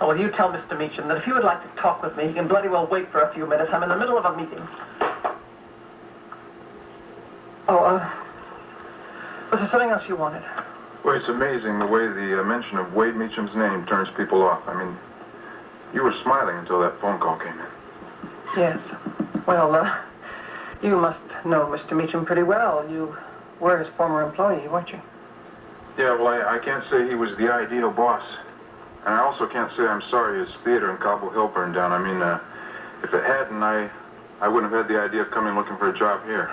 Oh, well, you tell Mr. Meacham that if he would like to talk with me, he can bloody well wait for a few minutes. I'm in the middle of a meeting. Oh, was there something else you wanted? Well, it's amazing the way the mention of Wade Meacham's name turns people off. I mean, you were smiling until that phone call came in. Yes. Well, you must know Mr. Meacham pretty well. You were his former employee, weren't you? Yeah, well, I can't say he was the ideal boss. And I also can't say I'm sorry his theater in Cobble Hill burned down. I mean, if it hadn't, I wouldn't have had the idea of coming looking for a job here.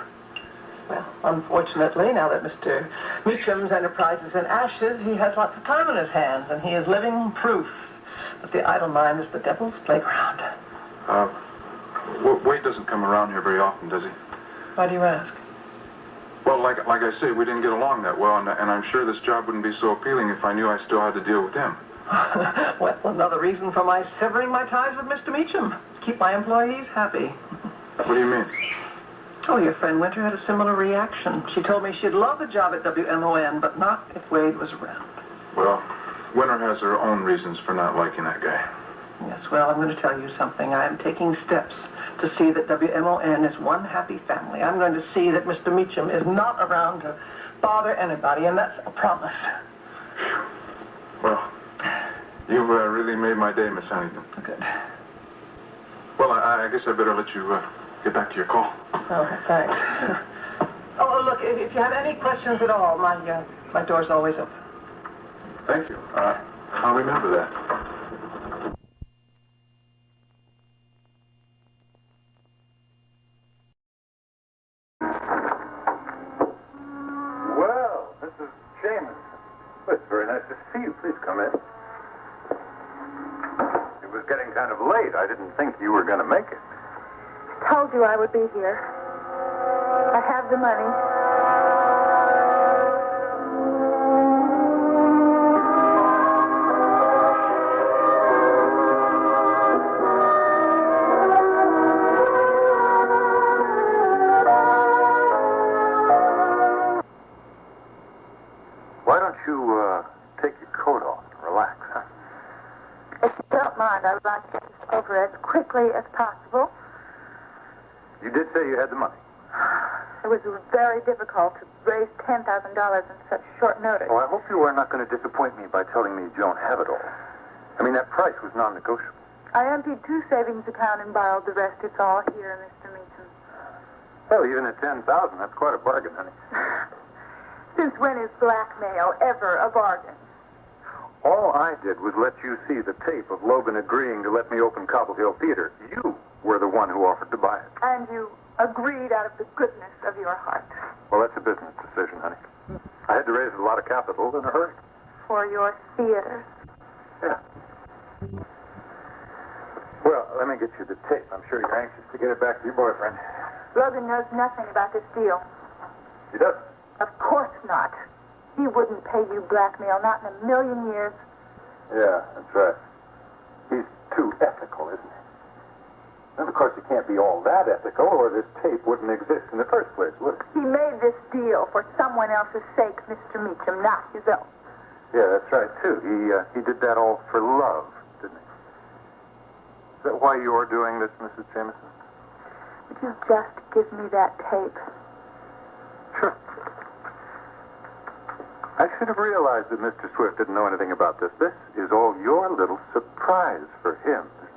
Well, unfortunately, now that Mr. Meacham's enterprise is in ashes, he has lots of time on his hands, and he is living proof that the idle mind is the devil's playground. Wade doesn't come around here very often, does he? Why do you ask? Well, like I say, we didn't get along that well, and I'm sure this job wouldn't be so appealing if I knew I still had to deal with him. Well, another reason for my severing my ties with Mr. Meacham. Keep my employees happy. What do you mean? Oh, your friend Winter had a similar reaction. She told me she'd love the job at WMON, but not if Wade was around. Well, Winter has her own reasons for not liking that guy. Yes, well, I'm going to tell you something. I am taking steps to see that WMON is one happy family. I'm going to see that Mr. Meacham is not around to bother anybody, and that's a promise. Well, you've really made my day, Miss Huntington. Good. Well, I guess I better let you get back to your call. Oh, thanks. Oh, look, if you have any questions at all, my door's always open. Thank you. I'll remember that. Well, Mrs. Jameson. Well, it's very nice to see you. Please come in. It was getting kind of late. I didn't think you were going to make it. Told you I would be here. I have the money. Why don't you take your coat off and relax, huh? If you don't mind, I would like to get this over as quickly as possible. You did say you had the money. It was very difficult to raise $10,000 in such short notice. Oh, I hope you are not going to disappoint me by telling me you don't have it all. I mean, that price was non-negotiable. I emptied 2 savings accounts and borrowed the rest. It's all here, Mr. Meacham. Well, even at $10,000, that's quite a bargain, honey. Since when is blackmail ever a bargain? All I did was let you see the tape of Logan agreeing to let me open Cobble Hill Theater. You were the one who offered to buy it. And you agreed out of the goodness of your heart. Well, that's a business decision, honey. I had to raise a lot of capital in a hurry. For your theater. Yeah. Well, let me get you the tape. I'm sure you're anxious to get it back to your boyfriend. Logan knows nothing about this deal. He doesn't? Of course not. He wouldn't pay you blackmail, not in a million years. Yeah, that's right. He's too ethical, isn't he? And of course, he can't be all that ethical, or this tape wouldn't exist in the first place, would it? He made this deal for someone else's sake, Mr. Meacham, not his own. Yeah, that's right, too. He did that all for love, didn't he? Is that why you're doing this, Mrs. Jameson? Would you just give me that tape? Sure. I should have realized that Mr. Swift didn't know anything about this. This is all your little surprise for him, isn't it?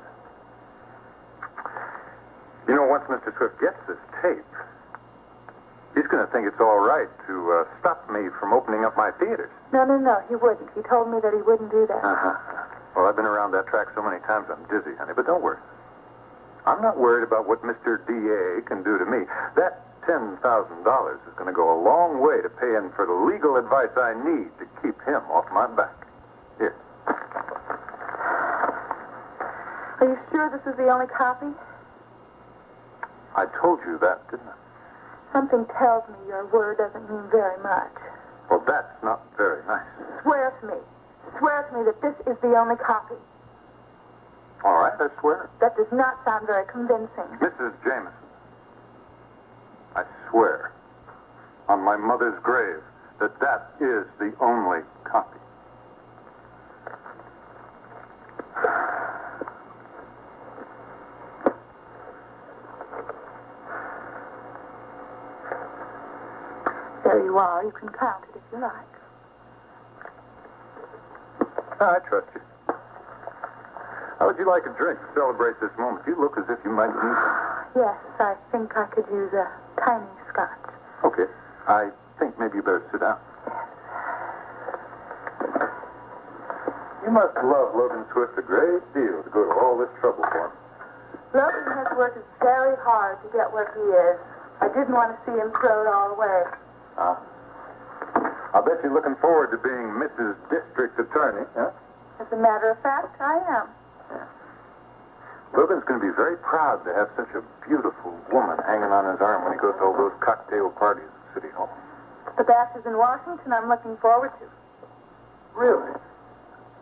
You know, once Mr. Swift gets this tape, he's going to think it's all right to stop me from opening up my theaters. No, he wouldn't. He told me that he wouldn't do that. Well, I've been around that track so many times I'm dizzy, honey, but don't worry. I'm not worried about what Mr. D.A. can do to me. That $10,000 is going to go a long way to pay in for the legal advice I need to keep him off my back. Here. Are you sure this is the only copy? I told you that, didn't I? Something tells me your word doesn't mean very much. Well, that's not very nice. Swear to me. Swear to me that this is the only copy. All right, I swear. That does not sound very convincing. Mrs. Jameson, I swear on my mother's grave that that is the only copy. There you are. You can count it if you like. I trust you. How would you like a drink to celebrate this moment? You look as if you might need one. Yes, I think I could use a tiny scotch. Okay. I think maybe you better sit down. You must love Logan Swift a great deal to go to all this trouble for him. Logan has worked very hard to get where he is. I didn't want to see him throw it all away. I'll bet you're looking forward to being Mrs. District Attorney, huh? As a matter of fact, I am. Logan's going to be very proud to have such a beautiful woman hanging on his arm when he goes to all those cocktail parties at City Hall. The bash is in Washington. I'm looking forward to. Really?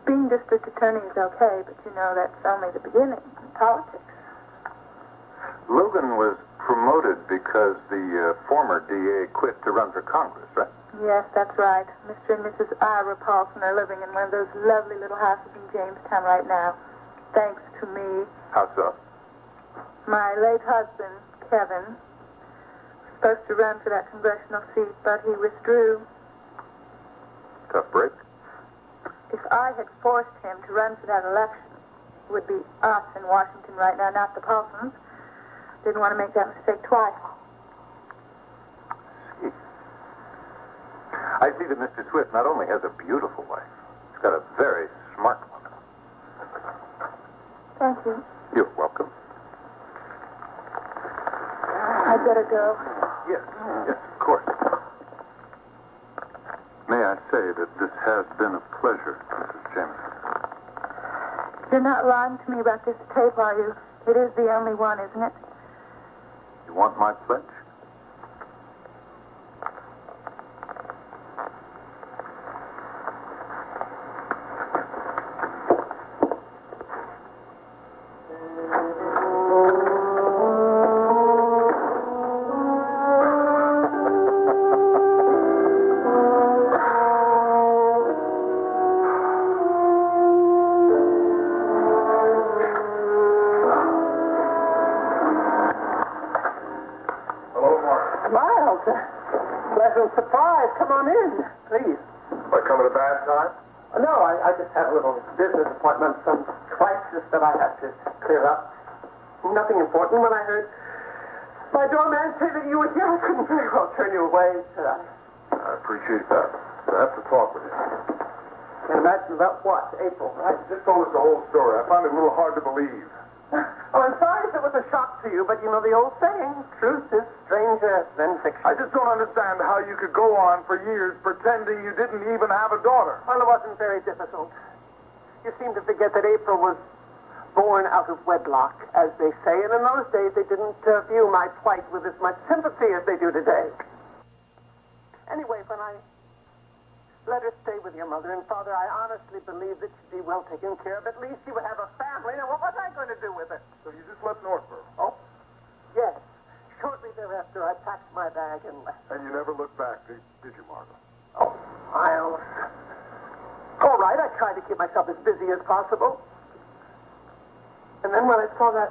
Being district attorney is okay, but you know that's only the beginning in politics. Logan was promoted because the former DA quit to run for Congress, right? Yes, that's right. Mr. and Mrs. Ira Paulson are living in one of those lovely little houses in Jamestown right now, thanks to me. How so? My late husband, Kevin, was supposed to run for that congressional seat, but he withdrew. Tough break. If I had forced him to run for that election, it would be us in Washington right now, not the Paulsons. Didn't want to make that mistake twice. I see that Mr. Swift not only has a beautiful wife, he's got a very smart woman. Thank you. You're welcome. I'd better go. Yes, of course. May I say that this has been a pleasure, Mrs. Jameson. You're not lying to me about this tape, are you? It is the only one, isn't it? You want my pledge? Pleasant surprise. Come on in, please. Am I coming at a bad time? No, I just had a little business appointment, some crisis that I had to clear up. Nothing important. When I heard my doorman say that you were here, I couldn't very well turn you away. I appreciate that. I have to talk with you. Can't imagine about what? April, right? Just told us the whole story. I found it a little hard to believe. Oh, I'm sorry if it was a shock to you, but you know the old saying, truth is stranger than fiction. I just don't understand how you could go on for years pretending you didn't even have a daughter. Well, it wasn't very difficult. You seem to forget that April was born out of wedlock, as they say, and in those days they didn't view my plight with as much sympathy as they do today. Anyway, when I let her stay with your mother and father, I honestly believe that she'd be well taken care of. At least she would have a family. Now, what was I going to do with her? So you just left Northborough? Oh, yes. Shortly thereafter, I packed my bag and left. And you never looked back, did you, Margo? Oh, Miles. All right, I tried to keep myself as busy as possible. And then when I saw that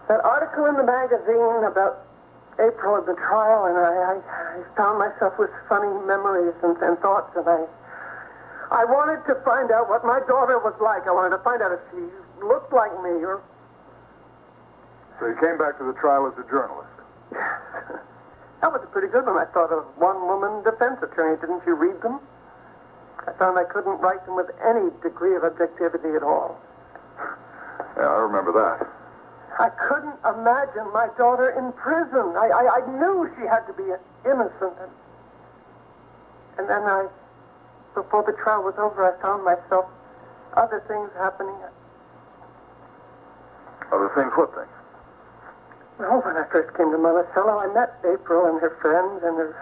article in the magazine about April of the trial, and I found myself with funny memories and thoughts, and I wanted to find out what my daughter was like. I wanted to find out if she looked like me, or... So you came back to the trial as a journalist? That was a pretty good one. I thought of one-woman defense attorney. Didn't you read them? I found I couldn't write them with any degree of objectivity at all. Yeah, I remember that. I couldn't imagine my daughter in prison. I knew she had to be innocent. And then before the trial was over, I found myself other things happening. Other things? What things? Well, when I first came to Monticello, I met April and her friends and her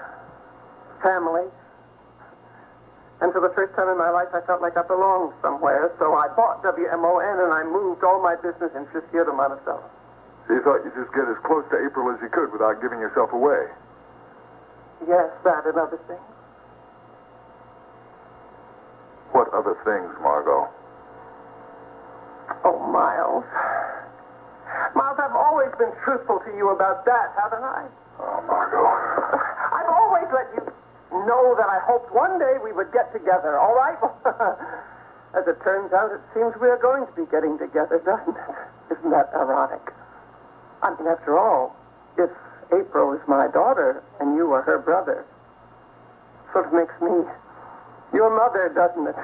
family. And for the first time in my life, I felt like I belonged somewhere. So I bought WMON and I moved all my business interests here to Monticello. So you thought you'd just get as close to April as you could without giving yourself away? Yes, that and other things. What other things, Margo? Oh, Miles. Miles, I've always been truthful to you about that, haven't I? Oh, Margo. I've always let you know that I hoped one day we would get together, all right? As it turns out, it seems we are going to be getting together, doesn't it? Isn't that ironic? I mean, after all, if April is my daughter and you are her brother, sort of makes me your mother, doesn't it?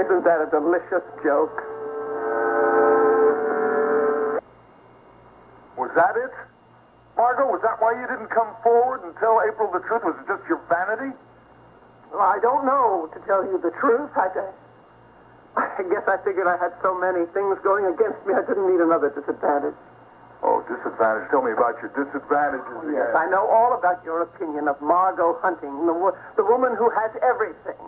Isn't that a delicious joke? Was that it? Margo, was that why you didn't come forward and tell April the truth? Was it just your vanity? Well, I don't know, to tell you the truth. I guess I figured I had so many things going against me, I didn't need another disadvantage. Oh, disadvantage. Tell me about your disadvantages. Oh, yes, I know all about your opinion of Margo Hunting, the woman who has everything.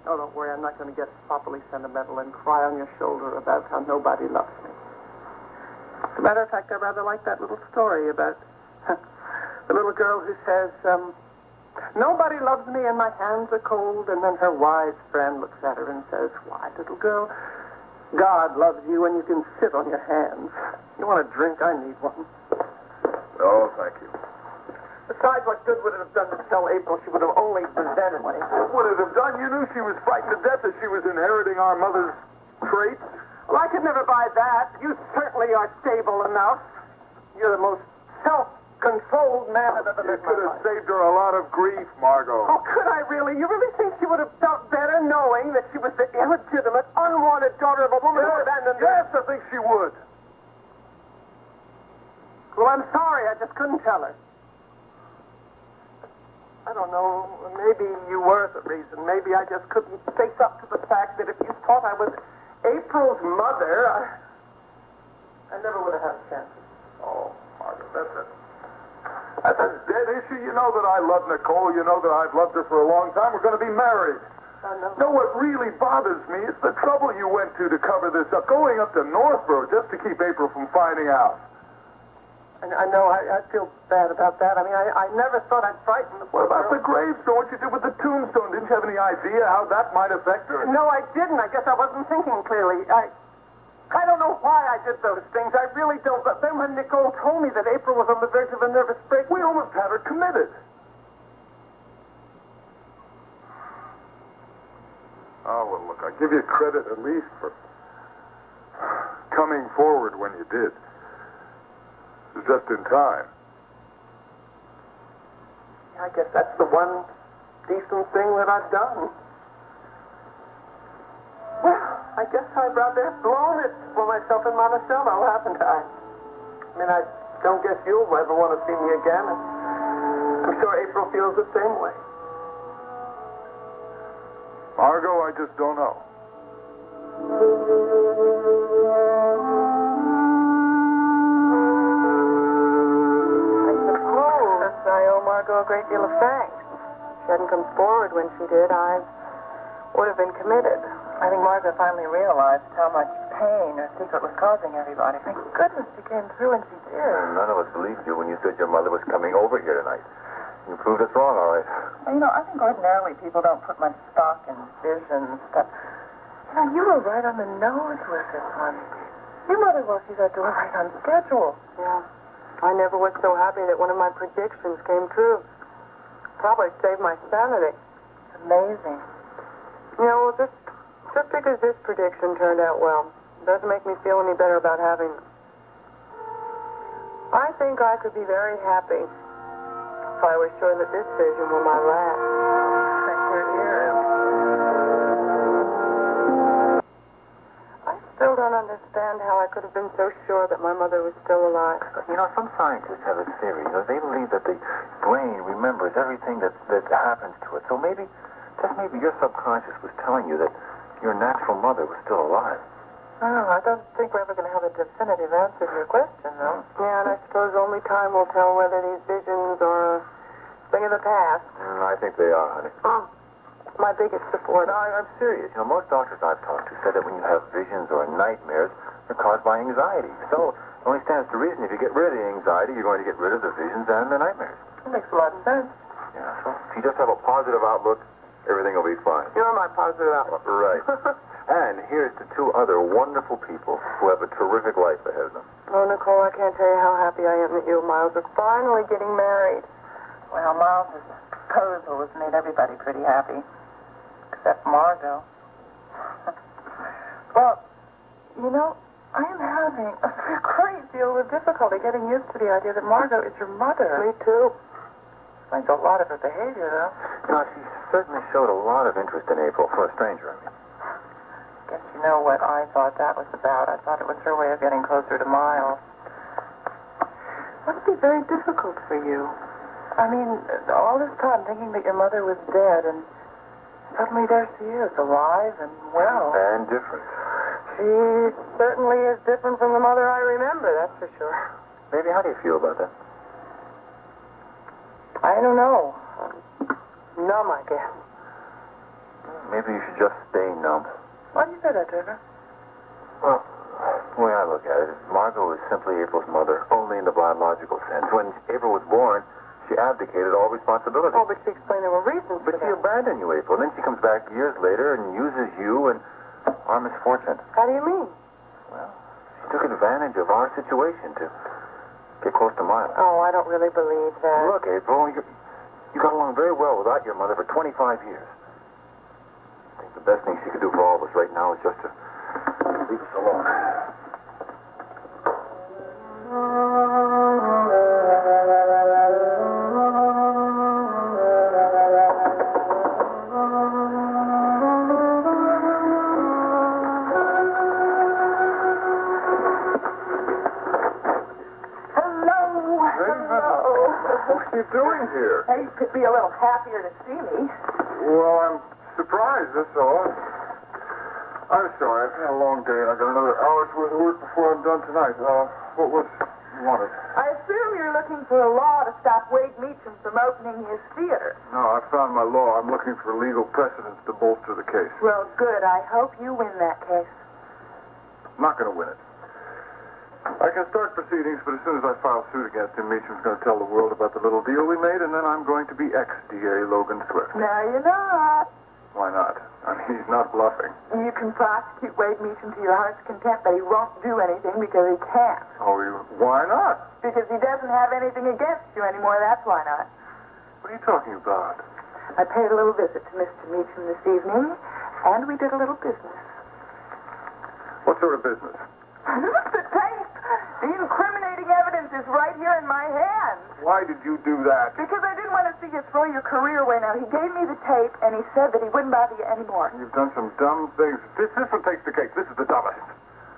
Oh, don't worry, I'm not going to get properly sentimental and cry on your shoulder about how nobody loves me. As a matter of fact, I rather like that little story about the little girl who says, nobody loves me and my hands are cold, and then her wise friend looks at her and says, why, little girl, God loves you and you can sit on your hands. You want a drink? I need one. Oh, thank you. Besides, what good would it have done to tell April? She would have only resented me. What would it have done? You knew she was frightened to death that she was inheriting our mother's traits. Well, I could never buy that. You certainly are stable enough. You're the most self-controlled man I've ever met in my life. You could have saved her a lot of grief, Margo. Oh, could I really? You really think she would have felt better knowing that she was the illegitimate, unwanted daughter of a woman who abandoned her? Yes, I think she would. Well, I'm sorry. I just couldn't tell her. I don't know. Maybe you were the reason. Maybe I just couldn't face up to the fact that if you thought I was April's mother, I never would have had a chance. Oh, Margo, that's a dead issue. You know that I love Nicole. You know that I've loved her for a long time. We're going to be married. I know. No, what really bothers me is the trouble you went to cover this up, going up to Northborough just to keep April from finding out. I know. I feel bad about that. I mean, I never thought I'd frighten the poor What about girl. the gravestone? What you did with the tombstone? Didn't you have any idea how that might affect her? No, I didn't. I guess I wasn't thinking clearly. I don't know why I did those things. I really don't. But then when Nicole told me that April was on the verge of a nervous break, We almost had her committed. Oh, well, look, I give you credit at least for coming forward when you did. It was just in time. I guess that's the one decent thing that I've done. Well, I guess I'd rather have blown it for myself in Monticello, haven't I? I mean, I don't guess you'll ever want to see me again. I'm sure April feels the same way. Margo, I just don't know. I suppose I owe Margo a great deal of thanks. If she hadn't come forward when she did, I would have been committed. I think Margo finally realized how much pain her secret was causing everybody. Thank goodness she came through and she did. None of us believed you when you said your mother was coming over here tonight. You proved us wrong, all right. Well, you know, I think ordinarily people don't put much stock in visions, but you know, you were right on the nose with this one. Your mother walked through that door right on schedule. Yeah. I never was so happy that one of my predictions came true. Probably saved my sanity. Amazing. You know, just because this prediction turned out well, doesn't make me feel any better about having them. I think I could be very happy if I was sure that this vision were my last. I still don't understand how I could have been so sure that my mother was still alive. You know, some scientists have a theory. You know, they believe that the brain remembers everything that happens to it. So maybe, just maybe your subconscious was telling you that your natural mother was still alive. Oh, I don't think we're ever going to have a definitive answer to your question, though. Yeah, and I suppose only time will tell whether these visions are a thing of the past. I think they are, honey. Oh, my biggest support. No, I'm serious. You know, most doctors I've talked to said that when you have visions or nightmares, they're caused by anxiety. So it only stands to reason if you get rid of the anxiety, you're going to get rid of the visions and the nightmares. That makes a lot of sense. Yeah, so if you just have a positive outlook, everything will be fine. You're my positive outlook. Right. And here's to two other wonderful people who have a terrific life ahead of them. Oh, Nicole, I can't tell you how happy I am that you and Miles are finally getting married. Well, Miles' proposal has made everybody pretty happy. Except Margo. Well, you know, I am having a great deal of difficulty getting used to the idea that Margo is your mother. Me too. Explains a lot of her behavior, though. You know, she certainly showed a lot of interest in April, for a stranger, I mean. Guess you know what I thought that was about. I thought it was her way of getting closer to Miles. Must be very difficult for you. I mean, all this time thinking that your mother was dead, and suddenly there she is, alive and well. And different. She certainly is different from the mother I remember, that's for sure. Maybe, how do you feel about that? I don't know. Numb, I guess. Maybe you should just stay numb. Why do you say that, Trevor? Well, the way I look at it is Margo is simply April's mother, only in the biological sense. When April was born, she abdicated all responsibility. Oh, but she explained there were reasons But for she that. abandoned you, April. Then she comes back years later and uses you and our misfortune. How do you mean? Well, she took advantage of our situation to get close to Miles. Oh, I don't really believe that. Look, April, you got along very well without your mother for 25 years. I think the best thing she could do for all of us right now is just to leave us alone. What are you doing here? Hey, you could be a little happier to see me. Well, I'm surprised, that's all. I'm sorry, I've had a long day, and I got another hour's worth of work before I'm done tonight. What was you wanted? I assume you're looking for a law to stop Wade Meacham from opening his theater. No, I found my law. I'm looking for legal precedents to bolster the case. Well, good. I hope you win that case. I'm not going to win it. I can start proceedings, but as soon as I file suit against him, Meacham's going to tell the world about the little deal we made, and then I'm going to be ex-DA Logan Swift. No, you're not. Why not? I mean, he's not bluffing. You can prosecute Wade Meacham to your heart's content, but he won't do anything because he can't. Oh, why not? Because he doesn't have anything against you anymore, that's why not. What are you talking about? I paid a little visit to Mr. Meacham this evening, and we did a little business. What sort of business? The tape! The incriminating evidence is right here in my hands. Why did you do that? Because I didn't want to see you throw your career away now. He gave me the tape, and he said that he wouldn't bother you anymore. You've done some dumb things. This one takes the cake. This is the dumbest.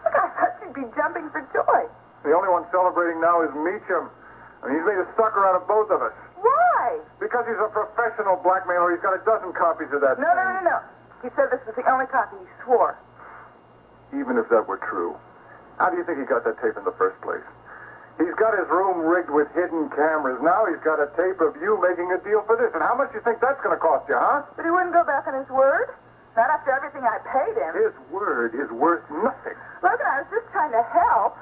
Look, I thought you'd be jumping for joy. The only one celebrating now is Meacham. And he's made a sucker out of both of us. Why? Because he's a professional blackmailer. He's got a dozen copies of that No. He said this was the only copy. He swore. Even if that were true, how do you think he got that tape in the first place? He's got his room rigged with hidden cameras. Now he's got a tape of you making a deal for this. And how much do you think that's going to cost you, huh? But he wouldn't go back on his word. Not after everything I paid him. His word is worth nothing. Logan, I was just trying to help.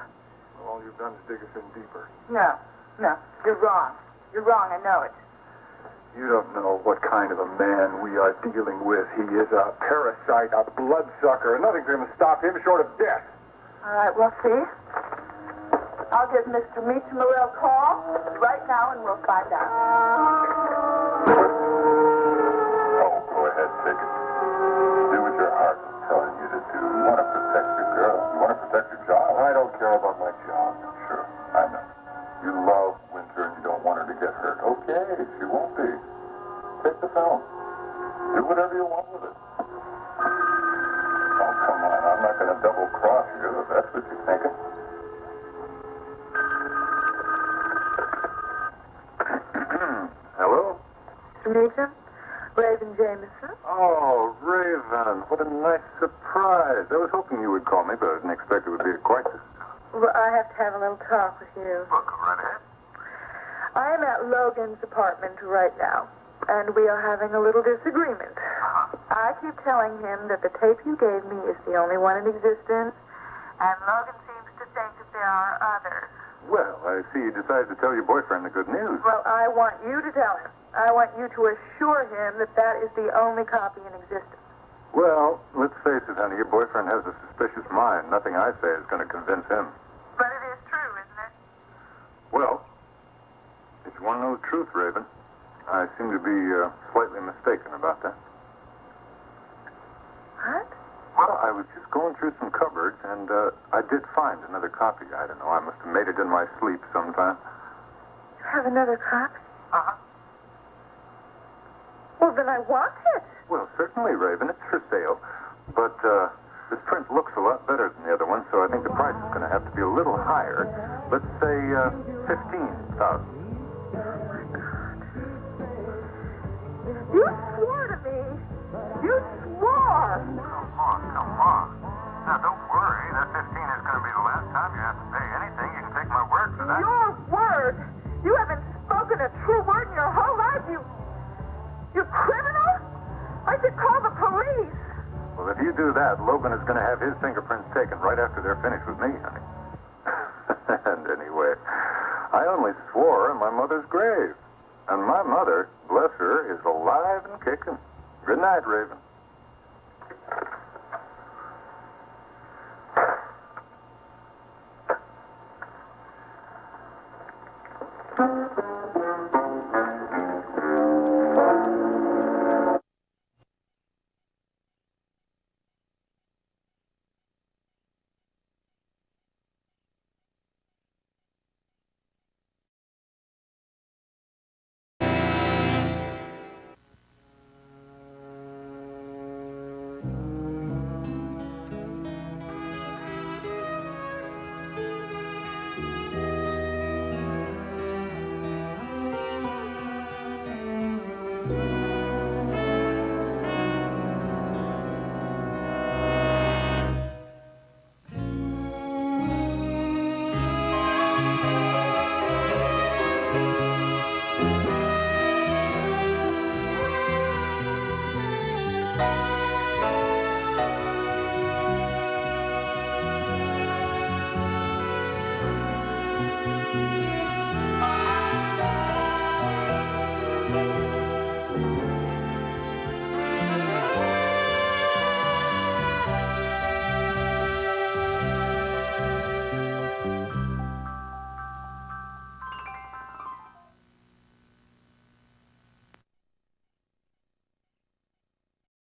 All you've done is dig us in deeper. No. You're wrong. You're wrong. I know it. You don't know what kind of a man we are dealing with. He is a parasite, a bloodsucker. Nothing's going to stop him short of death. All right, we'll see. I'll give Mr. Meacham a little call right now, and we'll find out. Oh, go ahead, take it. Do what your heart is telling you to do. You want to protect your girl. You want to protect your job. I don't care about my job. Sure, I know. You love Winter and you don't want her to get hurt. Okay, she won't be. Take the film. Do whatever you want with it. Oh, come on. I'm not going to double-cross you if that's what you're thinking. Hello? Mr. Meacham? Raven Jameson? Oh, Raven. What a nice surprise. I was hoping you would call me, but I didn't expect it would be a crisis. Well, I have to have a little talk with you. Well, go right ahead. I am at Logan's apartment right now, and we are having a little disagreement. I keep telling him that the tape you gave me is the only one in existence, and Logan seems to think that there are others. Well, I see you decided to tell your boyfriend the good news. Well, I want you to tell him. I want you to assure him that that is the only copy in existence. Well, let's face it, honey, your boyfriend has a suspicious mind. Nothing I say is going to convince him. But it is true, isn't it? Well, if you want to know the truth, Raven, I seem to be slightly mistaken about that. What? Well, I was just going through some cupboards, and I did find another copy. I don't know. I must have made it in my sleep sometime. You have another copy? Uh-huh. Well, then I want it. Well, certainly, Raven. It's for sale. But this print looks a lot better than the other one, so I think the price is going to have to be a little higher. Let's say $15,000. You swore to me. You swore. Come on. Now, don't worry. That 15 is going to be the last time you have to pay anything. You can take my word for that. Your word? You haven't spoken a true word in your whole life. You criminal? I should call the police. Well, if you do that, Logan is going to have his fingerprints taken right after they're finished with me, honey. And anyway, I only swore on my mother's grave. And my mother, bless her, is alive and kicking. Good night, Raven.